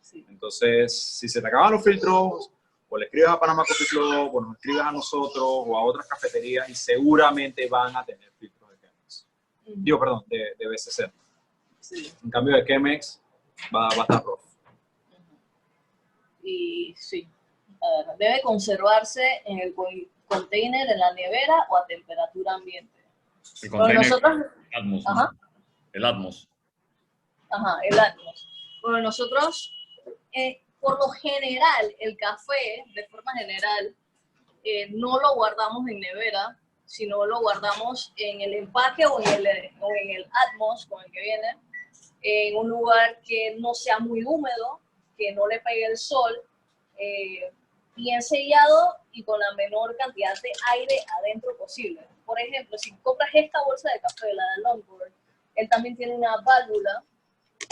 Sí. Entonces, si se te acaban los filtros, o le escribes a Panamá Coffee Club, o nos escribes a nosotros, o a otras cafeterías, y seguramente van a tener filtros de Chemex. Digo, perdón, de B60. Sí. En cambio de Chemex, va a estar rojo. Y sí, debe conservarse en el container, en la nevera o a temperatura ambiente. El container, nosotros, Atmos, ajá. El Atmos. Ajá, el Atmos. Bueno, nosotros, por lo general, el café, de forma general, no lo guardamos en nevera, sino lo guardamos en el empaque o en el Atmos con el que viene, en un lugar que no sea muy húmedo, que no le pegue el sol, bien sellado y con la menor cantidad de aire adentro posible. Por ejemplo, si compras esta bolsa de café, la de Longboard, él también tiene una válvula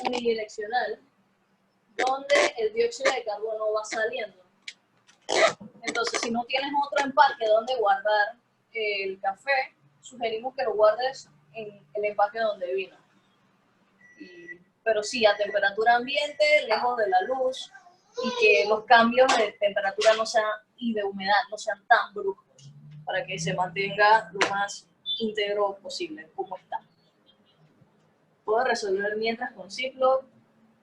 unidireccional donde el dióxido de carbono va saliendo. Entonces, si no tienes otro empaque donde guardar el café, sugerimos que lo guardes en el empaque donde vino. Pero sí, a temperatura ambiente, lejos de la luz, y que los cambios de temperatura no sean, y de humedad no sean tan bruscos, para que se mantenga lo más íntegro posible, como está. ¿Puedo resolver mientras con Ziploc?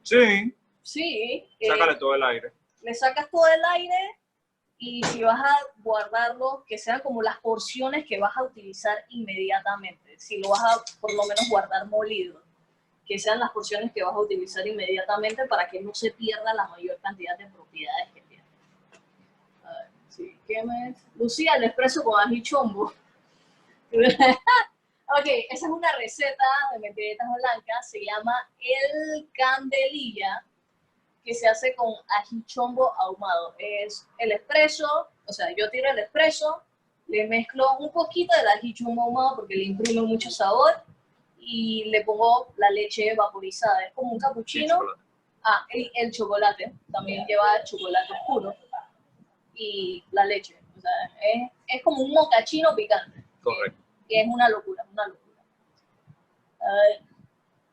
Sí. Sí. Sácale todo el aire. Le sacas todo el aire y si vas a guardarlo, que sean como las porciones que vas a utilizar inmediatamente. Si lo vas a, por lo menos, guardar molido, que sean las porciones que vas a utilizar inmediatamente para que no se pierda la mayor cantidad de propiedades que tiene. A ver, sí, ¿qué me...? Lucía, el espresso con ají chombo. Ok, esa es una receta de mentiritas blancas, se llama el candelilla, que se hace con ají chombo ahumado. Es el espresso, o sea, yo tiro el espresso, le mezclo un poquito del ají chombo ahumado porque le imprime mucho sabor y le pongo la leche vaporizada. Es como un cappuccino. El chocolate, también lleva chocolate oscuro y la leche. O sea, es como un mocachino picante. Correcto. Que es una locura, una locura.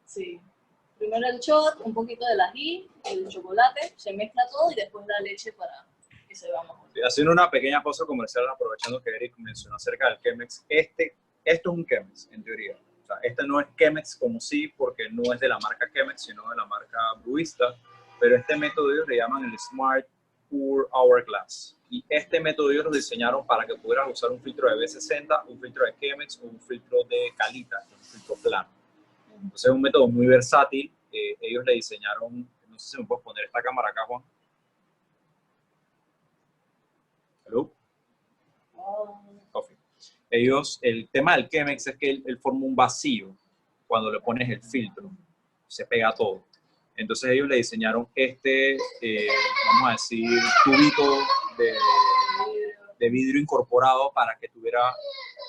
Sí. Primero el shot, un poquito del ají, el chocolate, se mezcla todo y después la leche para que se vea mejor. Haciendo una pequeña pausa comercial, aprovechando que Eric mencionó acerca del Chemex, este Esto es un Chemex, en teoría. O sea, este no es Chemex como sí, porque no es de la marca Chemex, sino de la marca Brewista, pero este método ellos le llaman el Smart Pour Hourglass. Y este método ellos lo diseñaron para que pudieran usar un filtro de B60, un filtro de Chemex o un filtro de Kalita, un filtro plano. Entonces es un método muy versátil. Ellos le diseñaron, no sé si me puedes poner esta cámara acá, Juan. ¿Hello? Coffee. Ellos, el tema del Chemex es que él forma un vacío cuando le pones el filtro, se pega todo. Entonces ellos le diseñaron vamos a decir, tubito de vidrio incorporado para que tuviera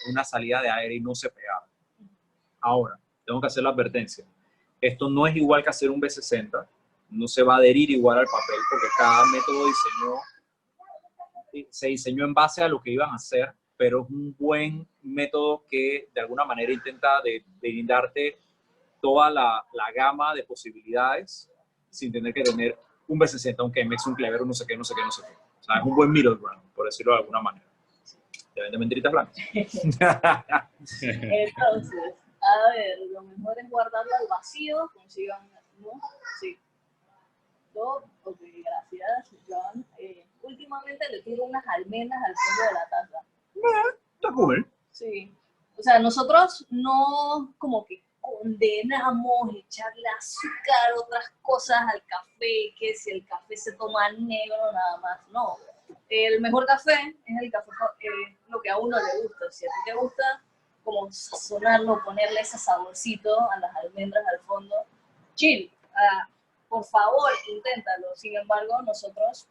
una salida de aire y no se pegara. Ahora, tengo que hacer la advertencia. Esto no es igual que hacer un B60, no se va a adherir igual al papel porque cada método se diseñó en base a lo que iban a hacer, pero es un buen método que de alguna manera intenta de brindarte toda la gama de posibilidades sin tener que tener un B60, un Chemex, un Clever, no sé qué, no sé qué, no sé qué. O sea, es un buen middle ground, por decirlo de alguna manera. Te venden mentiritas blancas. Entonces, a ver, lo mejor es guardarlo al vacío, consigan, ¿no? Sí. Ok, gracias, John. Últimamente le tiro unas almendras al fondo de la taza. Está cool. Sí. O sea, nosotros no como que condenamos echarle azúcar, otras cosas al café, que si el café se toma negro nada más, no. El mejor café es el café, lo que a uno le gusta. Si a ti te gusta como sazonarlo, ponerle ese saborcito a las almendras al fondo, chill, por favor, inténtalo. Sin embargo, nosotros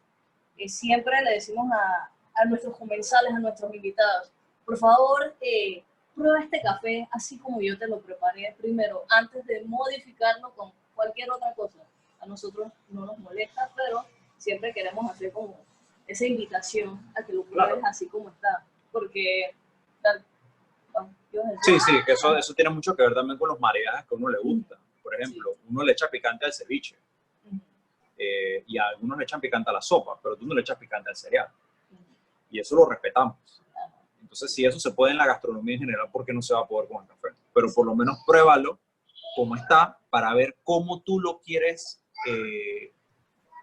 siempre le decimos a nuestros comensales, a nuestros invitados, por favor, prueba este café así como yo te lo preparé primero, antes de modificarlo con cualquier otra cosa. A nosotros no nos molesta, pero siempre queremos hacer como esa invitación a que lo pruebes así como está. Porque... Sí, que eso tiene mucho que ver también con los maridajes que a uno le gusta. Por ejemplo, uno le echa picante al ceviche. Y a algunos le echan picante a la sopa, pero tú no le echas picante al cereal. Y eso lo respetamos. Entonces, si eso se puede en la gastronomía en general, ¿por qué no se va a poder con el café? Pero por lo menos pruébalo como está para ver cómo tú lo quieres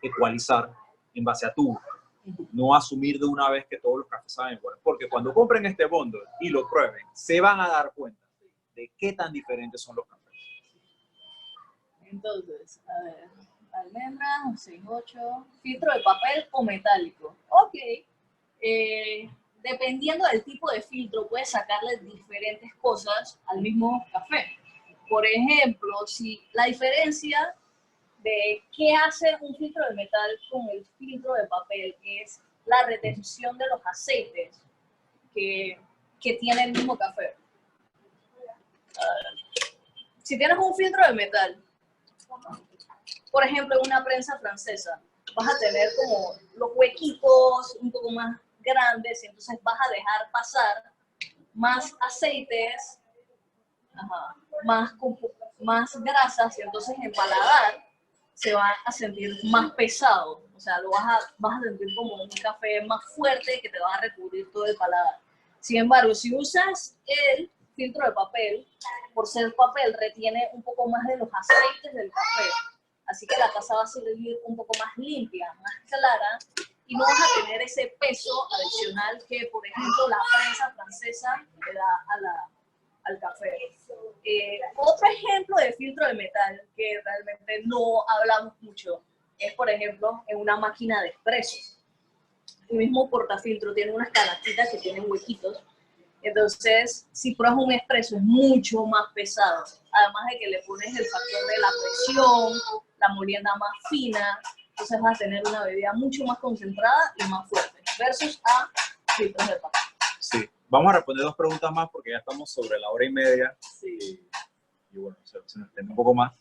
ecualizar en base a tu gusto. No asumir de una vez que todos los cafés saben igual. Porque cuando compren este bundle y lo prueben, se van a dar cuenta de qué tan diferentes son los cafés. Entonces, a ver, almendras, 68, filtro de papel o metálico. Ok. Dependiendo del tipo de filtro, puedes sacarle diferentes cosas al mismo café. Por ejemplo, si la diferencia de qué hace un filtro de metal con el filtro de papel es la retención de los aceites que tiene el mismo café. Si tienes un filtro de metal, por ejemplo, en una prensa francesa, vas a tener como los huequitos un poco más grandes y entonces vas a dejar pasar más aceites, más grasas y entonces el paladar se va a sentir más pesado. O sea, vas a sentir como un café más fuerte que te va a recubrir todo el paladar. Sin embargo, si usas el filtro de papel, por ser papel, retiene un poco más de los aceites del café. Así que la taza va a salir un poco más limpia, más clara, y no vas a tener ese peso adicional que, por ejemplo, la prensa francesa le da al café. Otro ejemplo de filtro de metal que realmente no hablamos mucho es, por ejemplo, en una máquina de expreso. El mismo portafiltro tiene unas canastitas que tienen huequitos. Entonces, si pruebas un expreso es mucho más pesado. Además de que le pones el factor de la presión, la molienda más fina, entonces vas a tener una bebida mucho más concentrada y más fuerte, versus a filtros de papel. Sí, vamos a responder dos preguntas más porque ya estamos sobre la hora y media. Sí. Y bueno, se nos extiende un poco más.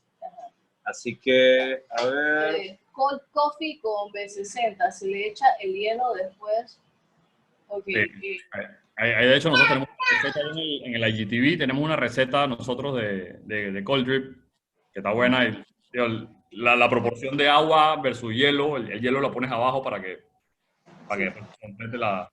Así que, a ver... Cold coffee con B60, se le echa el hielo después. Ok. Sí. De hecho, nosotros tenemos una receta en el IGTV, tenemos una receta nosotros de cold drip, que está buena. Y, la proporción de agua versus hielo, el hielo lo pones abajo para que complete el agua.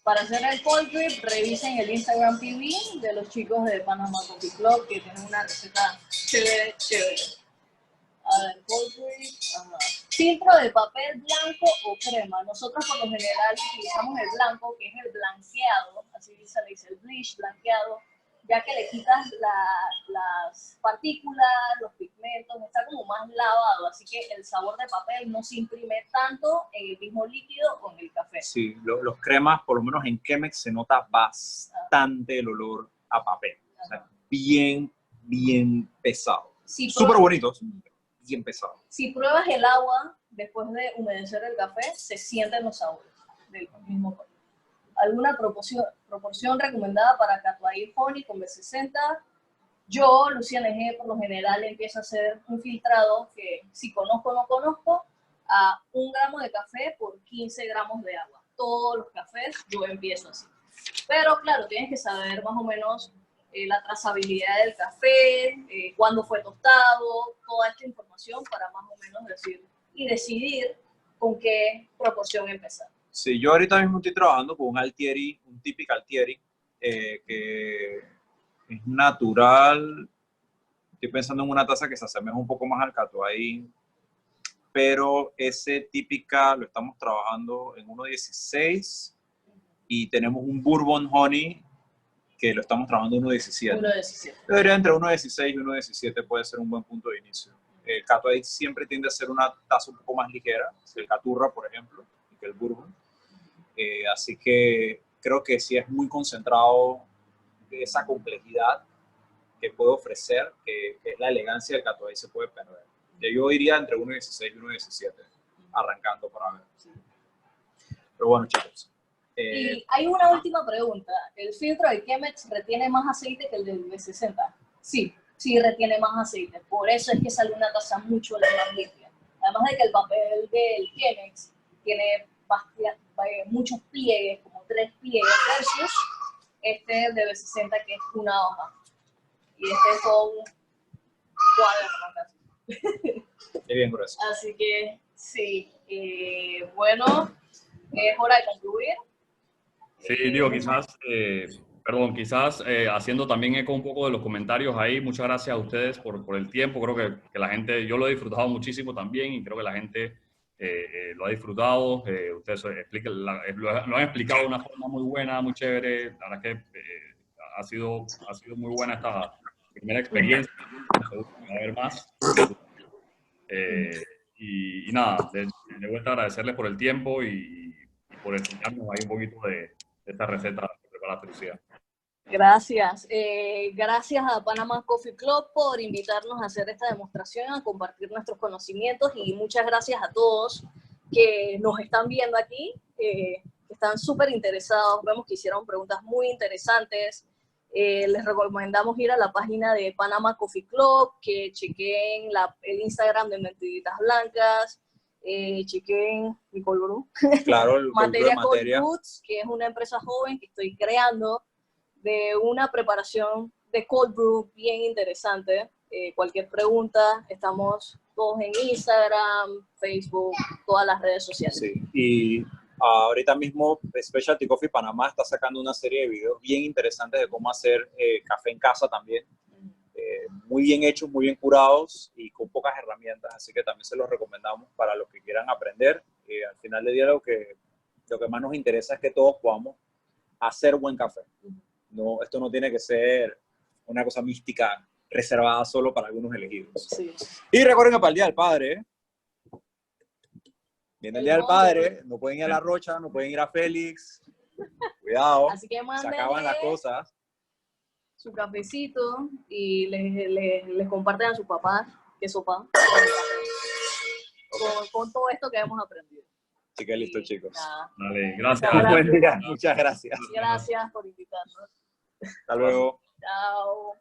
Para hacer el cold drip, revisen el Instagram TV de los chicos de Panama Coffee Club, que tienen una receta chévere, chévere. A ver, cold drip, ajá. Filtro de papel blanco o crema. Nosotros por lo general utilizamos el blanco, que es el blanqueado, así se le dice el bleach blanqueado, ya que le quitas las partículas, los pigmentos, está como más lavado, así que el sabor de papel no se imprime tanto en el mismo líquido o en el café. Sí, los cremas, por lo menos en Chemex, se nota bastante el olor a papel. O sea, bien pesado. Si Súper bonito, bien pesado. Si pruebas el agua después de humedecer el café, se sienten los sabores del mismo color. ¿Alguna proporción recomendada para Catuai Honey con B60? Yo, Lucía Negé, por lo general empiezo a hacer un filtrado que, si conozco o no conozco, a 1 gramo de café por 15 gramos de agua. Todos los cafés yo empiezo así. Pero claro, tienes que saber más o menos la trazabilidad del café, cuándo fue tostado, toda esta información para más o menos decir y decidir con qué proporción empezar. Sí, yo ahorita mismo estoy trabajando con un Altieri, un típico Altieri, que es natural. Estoy pensando en una taza que se asemeja un poco más al Catuai, pero ese típica lo estamos trabajando en 1.16 y tenemos un Bourbon Honey que lo estamos trabajando en 1.17. 1.17. Debería entre 1.16 y 1.17 puede ser un buen punto de inicio. El Catuai siempre tiende a ser una taza un poco más ligera, el Caturra, por ejemplo, que el Bourbon. Así que creo que sí es muy concentrado de esa complejidad que puede ofrecer, que es la elegancia del Catuai, se puede perder. Yo iría entre 1.16 y 1.17, arrancando para ver. Pero bueno, chicos. Y hay una última pregunta. ¿El filtro de Chemex retiene más aceite que el del B60? Sí, sí retiene más aceite. Por eso es que sale una taza mucho más limpia. Además de que el papel del Chemex tiene muchos pliegues, como 3 pliegues, versus este de B60 que es una hoja. Y este es todo un cuaderno casi. Qué bien grueso. Así que sí, bueno, es hora de concluir. Sí, digo, quizás, quizás haciendo también eco un poco de los comentarios ahí. Muchas gracias a ustedes por el tiempo. Creo que la gente, yo lo he disfrutado muchísimo también y creo que la gente lo ha disfrutado. Ustedes lo han explicado de una forma muy buena, muy chévere. La verdad que ha sido muy buena esta primera experiencia. A ver más. Y nada, de vuelta agradecerles por el tiempo y por enseñarnos ahí un poquito de esta receta que preparaste, Lucía. Gracias. Gracias a Panama Coffee Club por invitarnos a hacer esta demostración, a compartir nuestros conocimientos y muchas gracias a todos que nos están viendo aquí, que están súper interesados. Vemos que hicieron preguntas muy interesantes. Les recomendamos ir a la página de Panama Coffee Club, que chequen el Instagram de Mentiritas Blancas, chequen mi cold brew. Claro, el Materia Cold Roots, que es una empresa joven que estoy creando de una preparación de cold brew bien interesante. Cualquier pregunta, estamos todos en Instagram, Facebook, todas las redes sociales. Sí, y ahorita mismo Specialty Coffee Panamá está sacando una serie de videos bien interesantes de cómo hacer café en casa también. Muy bien hechos, muy bien curados y con pocas herramientas, así que también se los recomendamos para los que quieran aprender. Al final del día lo que más nos interesa es que todos podamos hacer buen café. No, esto no tiene que ser una cosa mística reservada solo para algunos elegidos. Sí. Y recuerden que para el Día del Padre, viene el Día del Padre, no pueden ir a La Rocha, no pueden ir a Félix, cuidado, Así que se acaban las cosas. Su cafecito y les comparten a sus papás que sopa con todo esto que hemos aprendido. Así que listo, chicos. Dale, gracias. Buen día, muchas gracias. Gracias por invitarnos. Hasta luego. Chao.